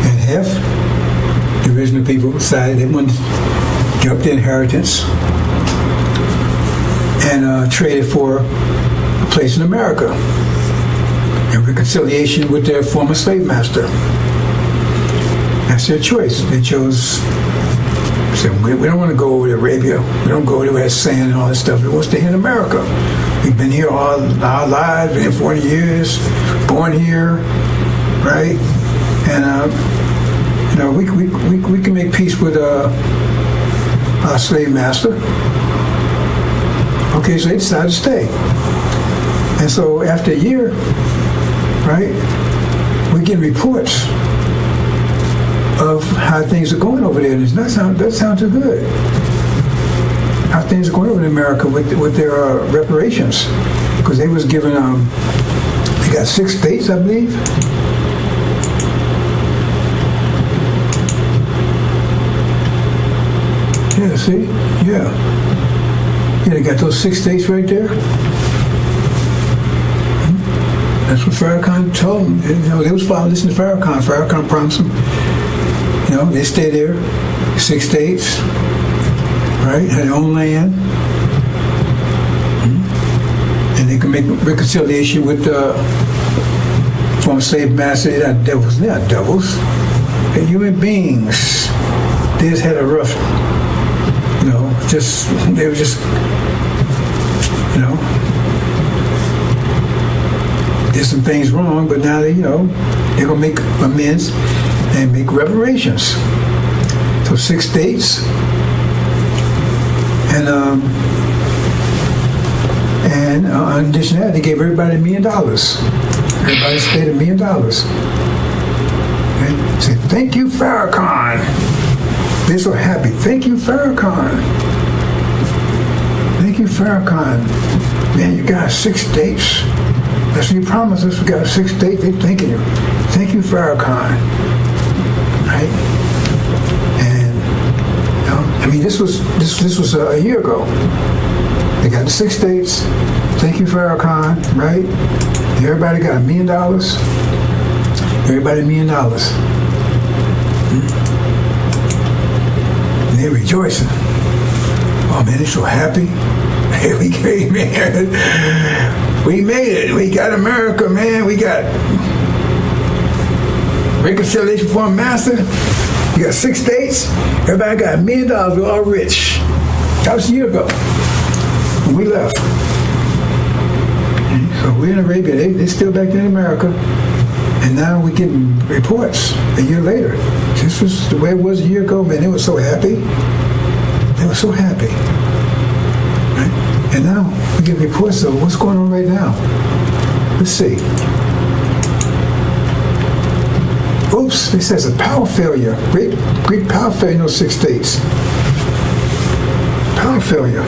And half the original people decided they wanted to give up their inheritance and trade it for a place in America in reconciliation with their former slave master. That's their choice. They chose, said, we don't want to go over to Arabia. We don't go over there with sand and all that stuff. We want to stay here in America. We've been here all our lives, been here 40 years, born here, right? And we can make peace with our slave master. Okay, so they decided to stay. And so after a year, right, we get reports of how things are going over there. And it doesn't sound too good. How things are going over in America with their reparations. Because they was given, they got 6 states, I believe. Yeah, see? Yeah. Yeah, they got those 6 states right there. That's what FARRACON told them. You know, they was listening to FARRACON. FARRACON promised them. You know, they stay there. 6 states, right? Had their own land. And they can make reconciliation with the former slave master. They're not devils. They're not devils. They're human beings. They just had a rough, they were just, did some things wrong, but now they're going to make amends and make reparations. So 6 states, and in addition to that, they gave everybody $1 million. Everybody stayed $1 million. Okay? Say, thank you, FARRACON. They're so happy. Thank you, FARRACON. Thank you, FARRACON. Man, you got 6 states. That's what you promised us. We got 6 states. They're thanking you. Thank you, FARRACON. Right? And this was a year ago. They got the 6 states. Thank you, FARRACON. Right? Everybody got $1 million. Everybody $1 million. And they're rejoicing. Oh man, they're so happy. Hey, we came, man. We made it. We got America, man. We got reconciliation for a master. You got 6 states. Everybody got $1 million. We're all rich. That was a year ago when we left. So we're in Arabia. They're still back there in America. And now we're getting reports a year later. This was the way it was a year ago, man. They were so happy. They were so happy. Right? And now we get reports of what's going on right now. Let's see. Oops, it says a power failure. Great power failure in those 6 states. Power failure.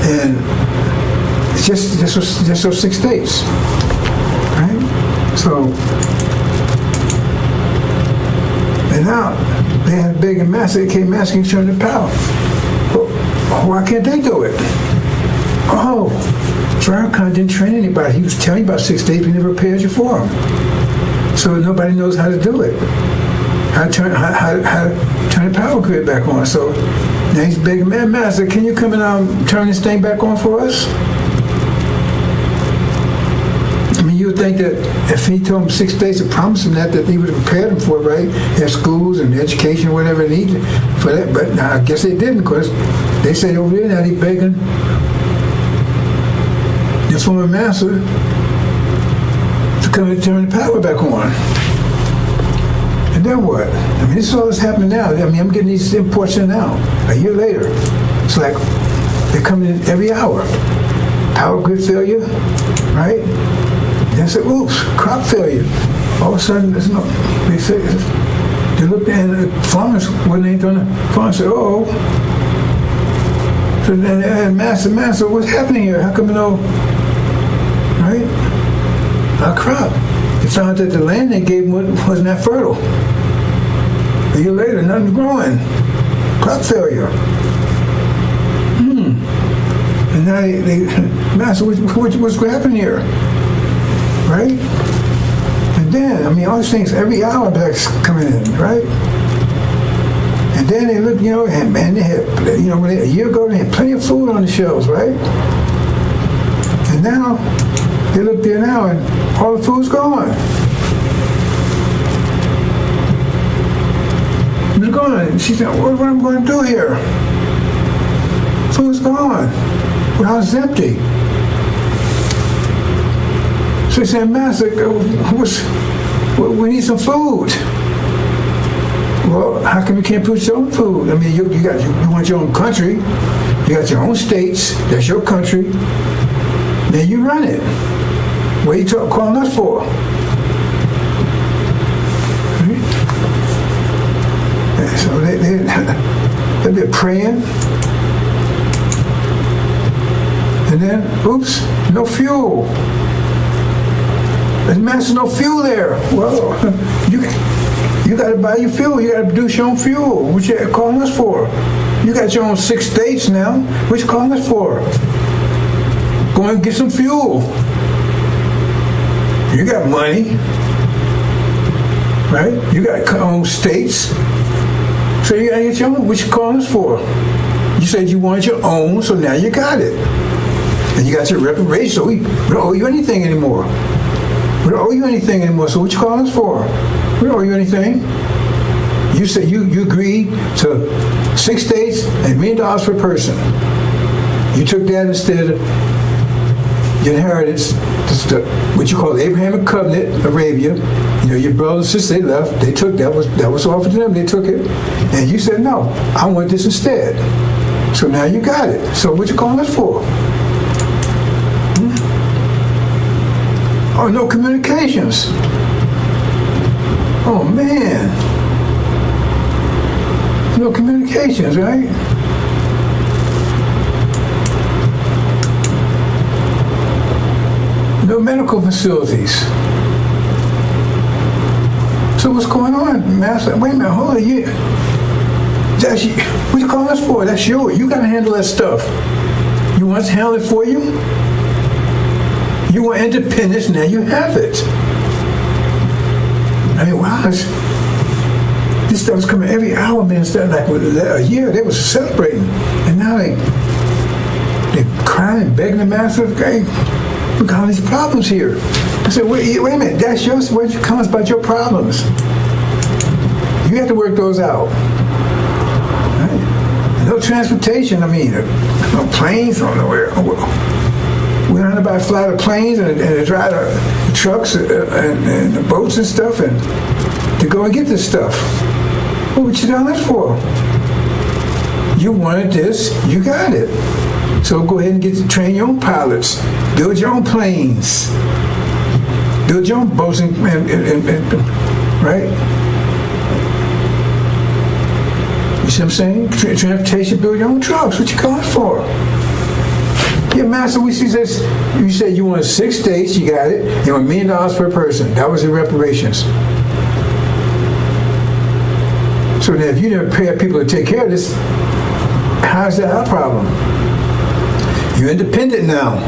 And it's just those 6 states. Right? So, and now they had a big and massive, they came asking to turn the power. Well, why can't they do it? Oh, FARRACON didn't train anybody. He was telling you about 6 states, we never prepared you for them. So nobody knows how to do it. How to turn the power grid back on. So now he's begging, man, master, can you come and turn this thing back on for us? I mean, you would think that if he told him 6 states to promise him that he would have prepared him for it, right? Their schools and education, whatever they needed for that. But now I guess they didn't, because they said over there now he's begging this former master to come and turn the power back on. And then what? I mean, this is all that's happening now. I mean, I'm getting these imports in now, a year later. It's like they're coming in every hour. power grid failure, right? They said, oops, crop failure. All of a sudden, they said, they looked at the farmers, when they done the farmers said, oh. So then they had master, what's happening here? How come right? Our crop. They found that the land they gave them wasn't that fertile. A year later, nothing's growing. Crop failure. And now master, what's happening here? Right? And then, all these things, every hour that's coming in, right? And then they look, and they had, a year ago, they had plenty of food on the shelves, right? And now, they look there now, and all the food's gone. It's gone. And she said, what am I going to do here? Food's gone. The house is empty. So he said, Master, we need some food. Well, how come you can't put your own food? You want your own country. You got your own states. That's your country. Then you run it. What are you calling us for? Right? So they're praying. And then, oops, no fuel. There's Master, no fuel there. Well, you got to buy your fuel. You got to produce your own fuel. What you calling us for? You got your own 6 states now. What you calling us for? Go and get some fuel. You got money, right? You got your own states. So you got to get your own. What you calling us for? You said you wanted your own, so now you got it. And you got your reparation, so we don't owe you anything anymore. We don't owe you anything anymore, so what you calling us for? We don't owe you anything. You said you agreed to 6 states and $1 million per person. You took that instead of your inheritance, what you call the Abrahamic covenant, Arabia. Your brothers and sisters, they left. They took that was offered to them. They took it, and you said no. I want this instead. So now you got it. So what you calling us for? Oh, no communications. Oh man, no communications, right? No medical facilities. So what's going on, Master? Wait a minute, hold on. What you calling us for? That's yours. You got to handle that stuff. You want us to handle it for you? You want independence, now you have it. Wow, this stuff was coming every hour, man. Instead of a year, they was celebrating. And now they're crying, begging the Master, okay, we got all these problems here. I said, wait a minute, that's yours. Where'd you come about your problems? You have to work those out. Right? No transportation, no planes, nowhere. We learned about fly the planes and drive the trucks and the boats and stuff, and to go and get this stuff. What would you tell us for? You wanted this, you got it. So go ahead and train your own pilots, build your own planes, build your own boats, and right? You see what I'm saying? Transportation, build your own trucks. What you calling for? Yeah, Master, we see this. You said you wanted 6 states, you got it. You want $1 million per person. That was your reparations. So now if you didn't pay people to take care of this, how's that our problem? You're independent now.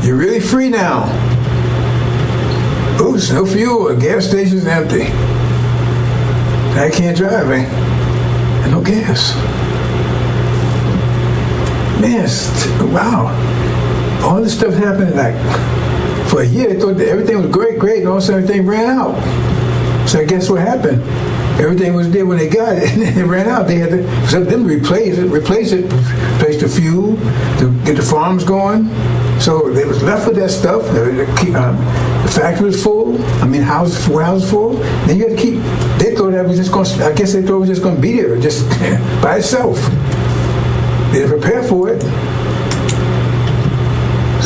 You're really free now. Oops, no fuel, the gas station's empty. I can't drive, man. And no gas. Man, wow. All this stuff happened for a year. They thought that everything was great, and all of a sudden everything ran out. So I guess what happened? Everything was there when they got it, and then it ran out. They had to, for them to replace the fuel, to get the farms going. So they was left with that stuff. The factory was full. Warehouses full. Then you had to keep. They thought that was just going. I guess they thought it was just going to be there, just by itself. They didn't prepare for it.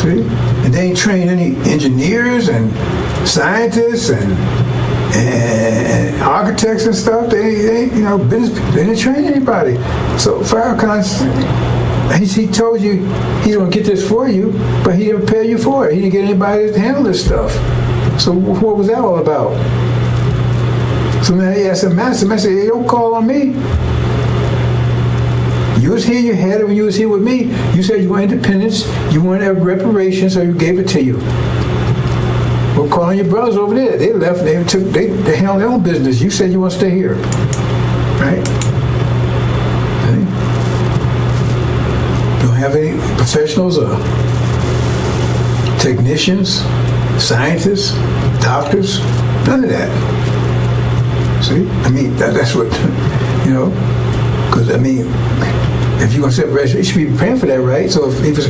See? And they ain't trained any engineers and scientists and architects and stuff. They ain't, business. They didn't train anybody. So Farrakon, he told you he's gonna get this for you, but he didn't prepare you for it. He didn't get anybody to handle this stuff. So what was that all about? So now he asked the master, said, hey, don't call on me. You was here, you had it when you was here with me. You said you want independence, you wanted reparations, so you gave it to you. Well, call on your brothers over there. They left, they handled their own business. You said you want to stay here. Right? See? Don't have any professionals or technicians, scientists, doctors, none of that. See? I mean, that's what, because, if you're going to set reparation, you should be preparing for that, right? So if he was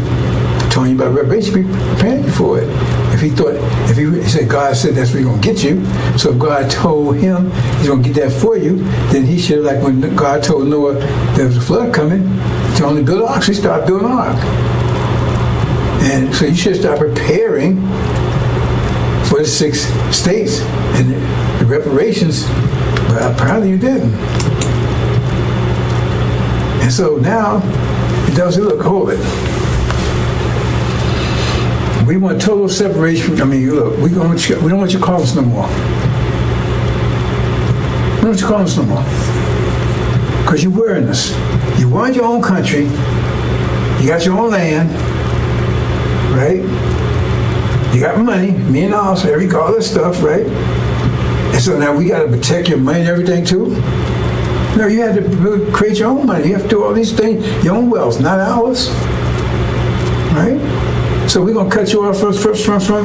telling you about reparation, you should be preparing for it. If he said, God said that's where he's going to get you, so if God told him he's going to get that for you, then he should, like when God told Noah there was a flood coming, to only build an ark, so he started building an ark. And so you should start preparing for the 6 states and the reparations, but apparently you didn't. And so now, he does say, look, hold it. We want total separation. Look, we don't want you to call us no more. We don't want you to call us no more. Because you're wearing us. You want your own country. You got your own land. Right? You got money, $1 million, all this stuff, right? And so now we got to protect your money and everything too? No, you have to create your own money. You have to do all these things, your own wealth, not ours. Right? So we're going to cut you off from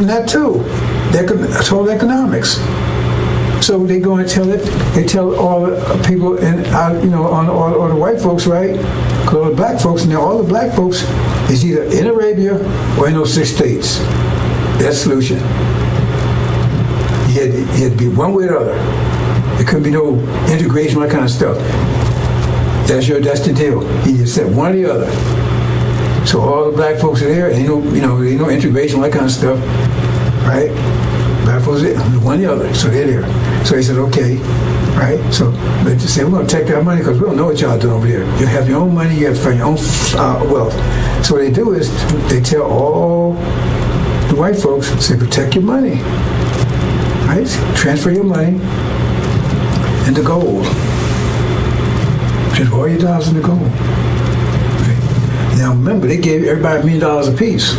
that too. That's all economics. So they go and tell it. They tell all the people all the white folks, right? All the black folks, and all the black folks is either in Arabia or in those 6 states. That's the solution. You had to be one way or the other. There couldn't be no integration, that kind of stuff. That's the deal. He just said one or the other. So all the black folks are there, ain't no integration, that kind of stuff, right? Black folks are there, one or the other, so they're there. So he said, okay, right? So they just say, we're going to take that money because we don't know what y'all doing over there. You have your own money, you have your own wealth. So what they do is they tell all the white folks, say, protect your money, right? Transfer your money into gold. Just all your dollars into gold. Right? Now remember, they gave everybody $1 million apiece.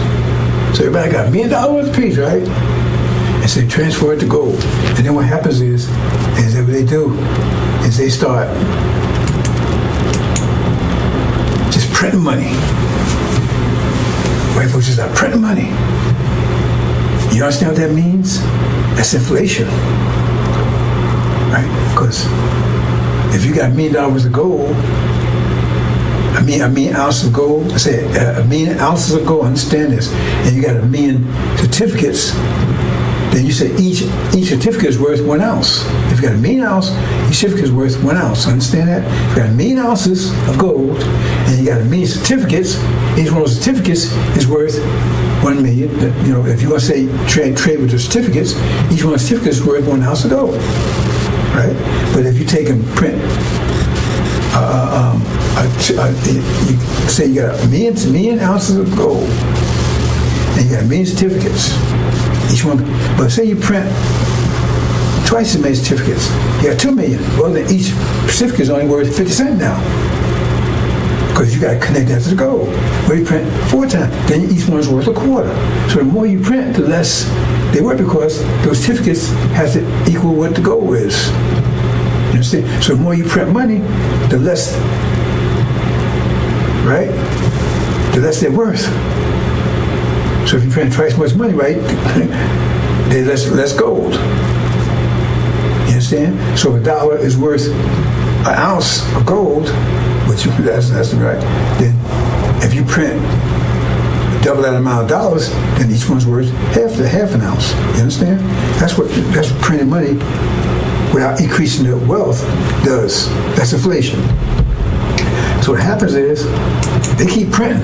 So everybody got $1 million apiece, right? And so they transfer it to gold. And then what happens is that what they do is they start just printing money. White folks just start printing money. You understand what that means? That's inflation. Right? Because if you got $1 million of gold, a million ounces of gold, I say a million ounces of gold, understand this, and you got 1 million certificates, then you say each certificate is worth 1 ounce. If you got 1 million ounces, each certificate is worth 1 ounce. Understand that? If you got 1 million ounces of gold and you got 1 million certificates, each one of those certificates is worth 1 million. If you want to say trade with the certificates, each one of the certificates is worth 1 ounce of gold. Right? But if you take and print, you say you got 1 million ounces of gold, and you got 1 million certificates, each one. But say you print twice as many certificates, you got 2 million. Well, then each certificate is only worth 50 cents now, because you got to connect that to the gold. Well, you print 4 times, then each one is worth a quarter. So the more you print, the less they work, because those certificates have to equal what the gold is. You understand? So the more you print money, the less, right? The less they're worth. So if you print twice as much money, right, there's less gold. You understand? So $1 is worth 1 ounce of gold, which that's right. Then if you print double that amount of dollars, then each one's worth half an ounce. You understand? That's what printing money without increasing their wealth does. That's inflation. So what happens is they keep printing.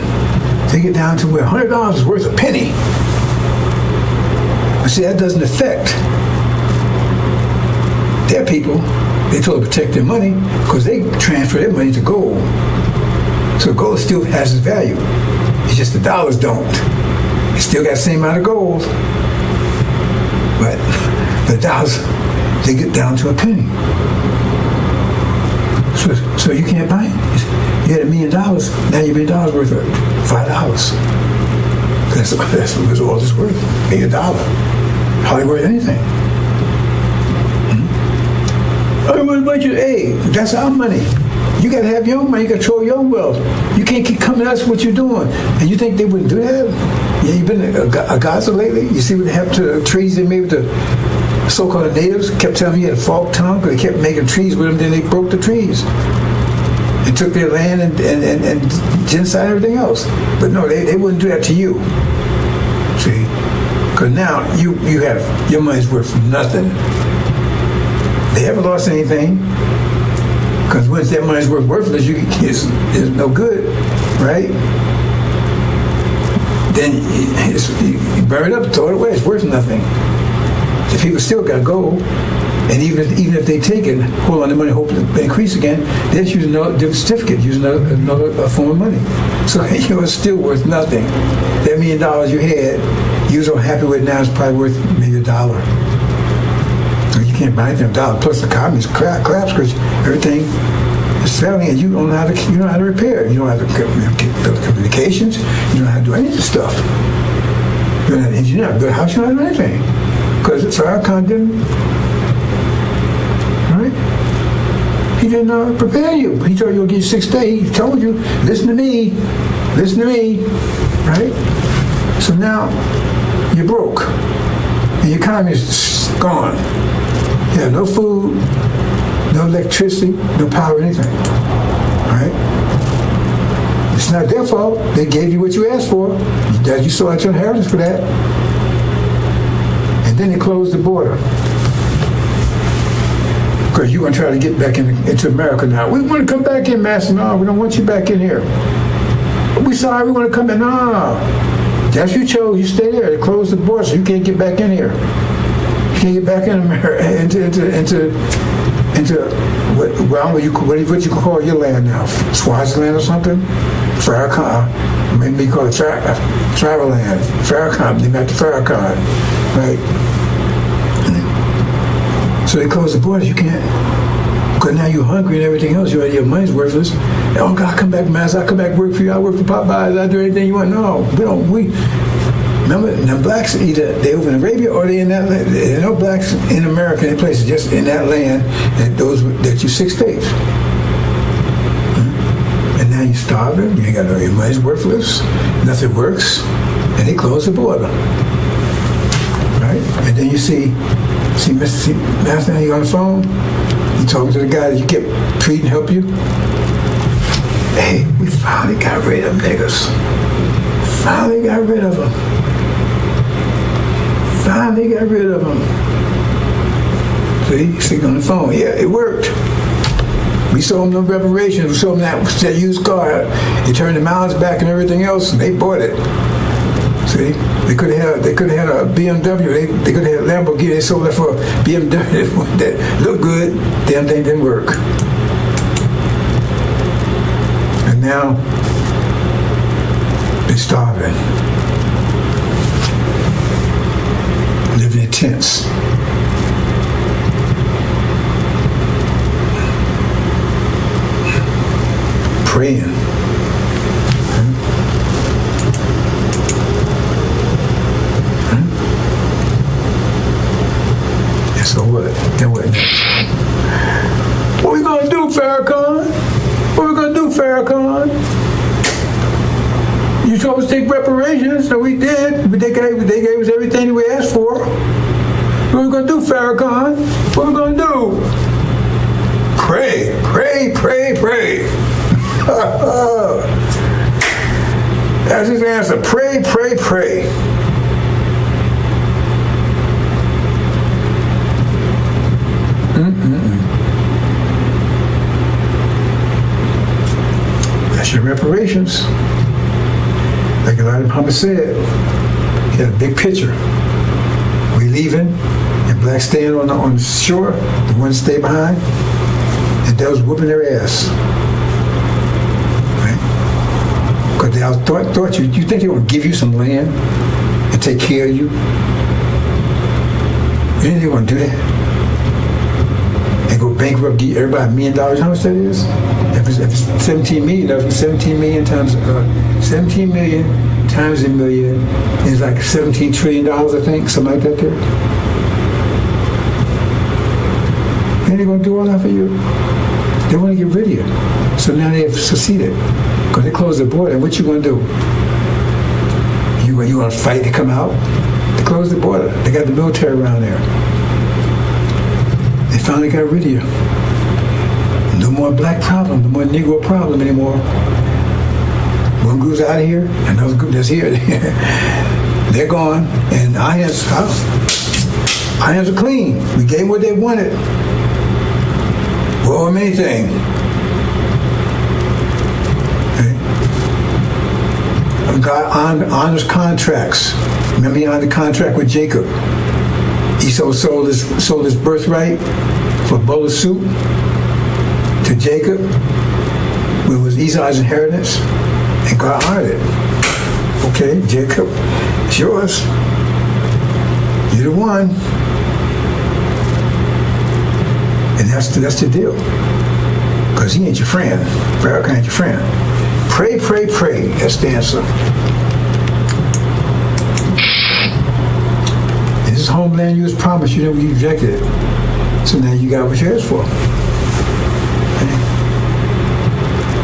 They get down to where $100 is worth a penny. But see, that doesn't affect their people. They told to protect their money because they transfer their money to gold. So gold still has its value. It's just the dollars don't. It still got the same amount of gold. But the dollars, they get down to a penny. So you can't buy it. You had $1 million, now your $1 million worth of $5. That's what all this worth. $1 million. Hardly worth anything. Hey, that's our money. You got to have your own money. You got to control your own wealth. You can't keep coming at us what you're doing. And you think they wouldn't do that? Yeah, you've been a Gaza lately? You see what happened to the trees they made with the so-called natives? Kept telling me you had a forked tongue because they kept making trees with them, then they broke the trees. And took their land and genocide and everything else. But no, they wouldn't do that to you. See? Because now you have, your money's worth nothing. They haven't lost anything. Because once that money's worthless, it's no good, right? Then you burn it up, throw it away. It's worth nothing. The people still got gold, and even if they take it, hold on the money, hope it increase again, they just use another different certificate, use another form of money. So it's still worth nothing. That $1 million you had, you was so happy with it now, it's probably worth maybe $1. So you can't buy anything $1. Plus the economy's collapse because everything is failing, and you don't know how to repair it. You don't know how to build communications. You don't know how to do any of this stuff. You're not an engineer, build a house. You don't know how to do anything because FARRACON didn't. Right? He didn't prepare you. He told you he'll give you 6 days. He told you, listen to me, right? So now you're broke, and your economy is gone. You have no food, no electricity, no power, anything. All right? It's not their fault. They gave you what you asked for. You still had your inheritance for that. And then they closed the border. Because you want to try to get back into America now. We want to come back in, Master. No, we don't want you back in here. We sorry, we want to come in. No. That's you chose. You stay there. They closed the border, so you can't get back in here. You can't get back in America, into what you call your land now? Swaziland or something? FARRACON. Maybe call it travel land. FARRACON. They met the FARRACON, right? So they closed the borders. You can't. Because now you're hungry and everything else. Your money's worthless. Oh God, come back, Master. I come back work for you. I work for Popeyes. I do anything you want. No, we don't. Remember, the blacks either they over in Arabia or they in that land. There are no blacks in America, any places, just in that land that you 6 days. And now you're starving. You ain't got your money's worthless. Nothing works, and they close the border. Right? And then you see Master, he on the phone. You talking to the guy that you kept treating, help you. Hey, we finally got rid of niggas. Finally got rid of them. Finally got rid of them. See, on the phone. Yeah, it worked. We sold them no reparations. We sold them that used car. They turned the miles back and everything else, and they bought it. See, they could have had a BMW. They could have had a Lamborghini. They sold that for a BMW that looked good. Damn thing didn't work. And now they're starving, living in tents. Praying. So what? Then what next? What we gonna do, FARRACON? What we gonna do, FARRACON? You told us to take reparations, so we did. But they gave us everything we asked for. What we gonna do, FARRACON? What we gonna do? Pray, pray, pray, pray. That's his answer. Pray, pray, pray. That's your reparations. Brother Muhammad said, he had a big picture. We leaving, and blacks staying on the shore, the ones stay behind, and they was whooping their ass. Right? Because they thought you think they want to give you some land and take care of you? You think they want to do that? And go bankrupt, give everybody $1 million? You know how much that is? If it's 17 million, that was 17 million times 17 million times a million is like $17 trillion, I think, something like that there. And they're gonna do all that for you. They want to get rid of you. So now they have succeeded. Because they closed the border, and what you gonna do? You gonna fight to come out? They closed the border. They got the military around there. They finally got rid of you. No more black problem, no more Negro problem anymore. One group's out of here, another group that's here. They're gone, and our hands are clean. We gave them what they wanted. Well, anything. Okay. God honors contracts. Remember, he honored the contract with Jacob. Esau sold his birthright for a bowl of soup to Jacob, it was Esau's inheritance, and God honored it. Okay, Jacob, it's yours. You're the one. And that's the deal. Because he ain't your friend. Farrakon ain't your friend. Pray, pray, pray. That's the answer. And this homeland you was promised, you rejected it. So now you got what you asked for.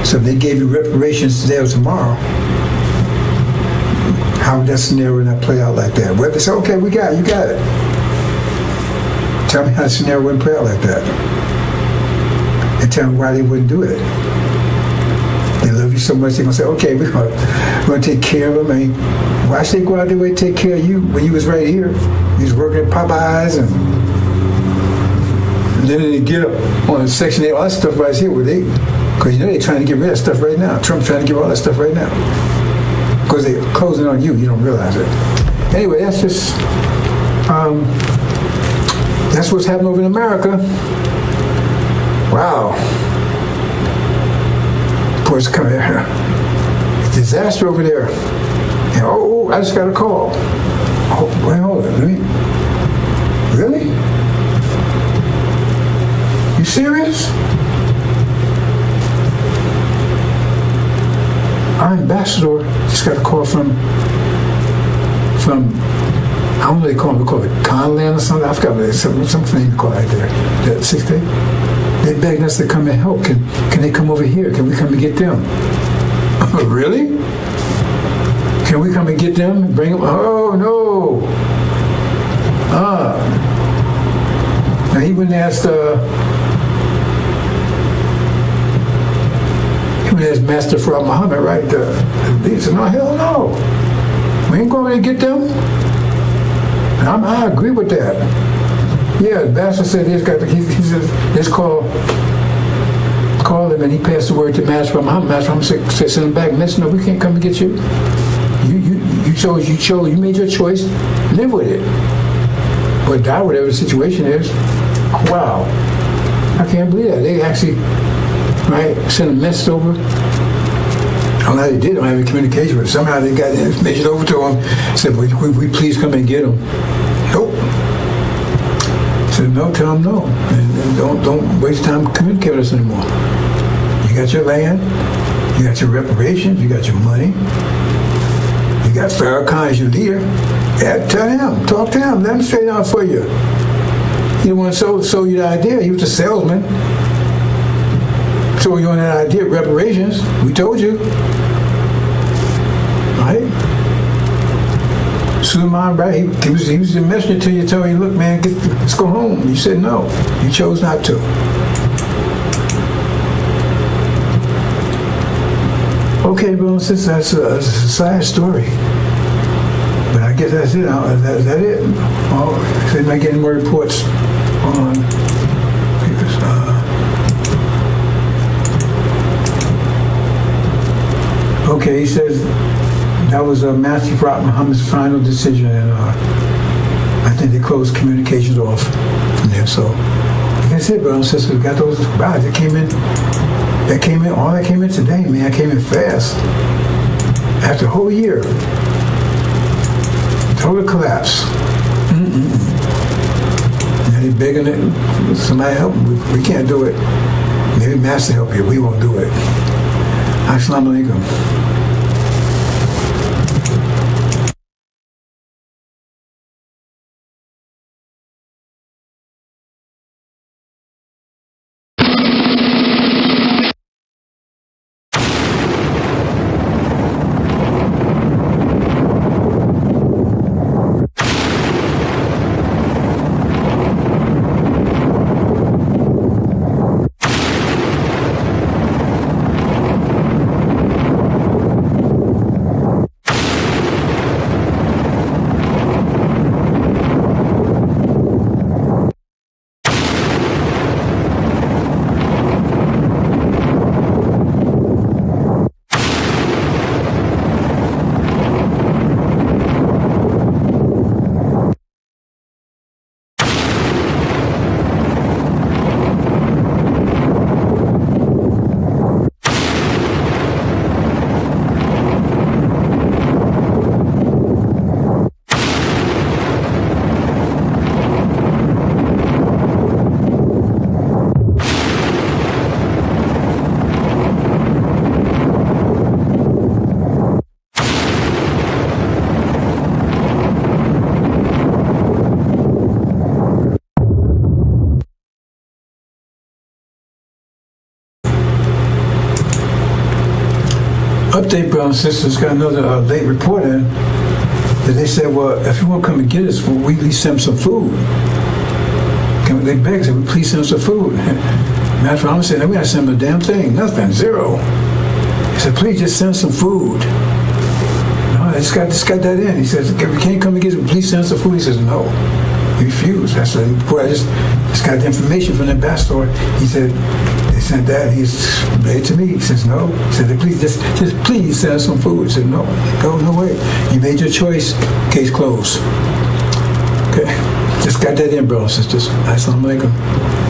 So if they gave you reparations today or tomorrow, how would that scenario not play out like that? Well, they say, okay, you got it. Tell me how the scenario wouldn't play out like that. And tell me why they wouldn't do it. They love you so much, they're going to say, okay, we're going to take care of them. I mean, why should they go out their way to take care of you when you was right here? You was working at Popeyes and then they get up on Section 8, all that stuff right here, because they're trying to get rid of that stuff right now. Trump's trying to get rid of all that stuff right now. Because they're closing on you, you don't realize it. Anyway, that's just, that's what's happening over in America. Wow. Boy, it's coming here. It's a disaster over there. And, I just got a call. Oh, wait, hold on. Really? You serious? Our ambassador just got a call from I don't know what they call it Conland or something. I forgot what they something they call it right there. That 6th day. They begged us to come and help. Can they come over here? Can we come and get them? Really? Can we come and get them and bring them? Oh no. Now he went and asked Master Farad Muhammad, right? He said, no, hell no. We ain't going to get them. And I agree with that. Yeah, the Master said he said, let's call him, and he passed the word to Master Farad Muhammad. Master Muhammad said, send him back. And listen, no, we can't come and get you. You made your choice, live with it. But die, whatever the situation is, wow. I can't believe that. They actually, right, sent a message over. I don't know how they did. I don't have any communication with them. Somehow they got the information over to them. Said, we please come and get them. Nope. Said, no, tell them no. And don't waste time communicating with us anymore. You got your land. You got your reparations. You got your money. You got Farrakon as your leader. Yeah, tell him. Talk to him. Let him straighten out for you. He didn't want to sell you the idea. He was a salesman. So you on that idea of reparations. We told you. Right? Suleiman, right? He was the messenger to you, telling you, look, man, let's go home. You said no. You chose not to. Okay, brothers and sisters, that's a sad story. But I guess that's it. Is that it? Oh, so they're not getting more reports on okay, he says That was Matthew Prophet Muhammad's final decision, and I think they closed communications off from there. So, like I said, brothers and sisters, we got those guys that came in. All that came in today, man. I came in fast. After a whole year, total collapse. Now they begging it. Somebody help them. We can't do it. Maybe Master help you. We won't do it. Assalamu alaikum. Update, brothers and sisters, got another late report in that they said, well, if you want to come and get us, well, we at least send some food. They begged, said, please send some food. Master Muhammad said, no, we got to send them a damn thing, nothing, zero. He said, please just send some food. No, I just got that in. He says, if you can't come and get us, please send some food. He says, no. He refused. That's the report. I just got the information from the ambassador. He said, they sent that. He's read to me. He says, no. He said, please, just please send us some food. He said, no, go, no way. You made your choice. Case closed. Okay. Just got that in, brothers and sisters. Assalamu alaikum.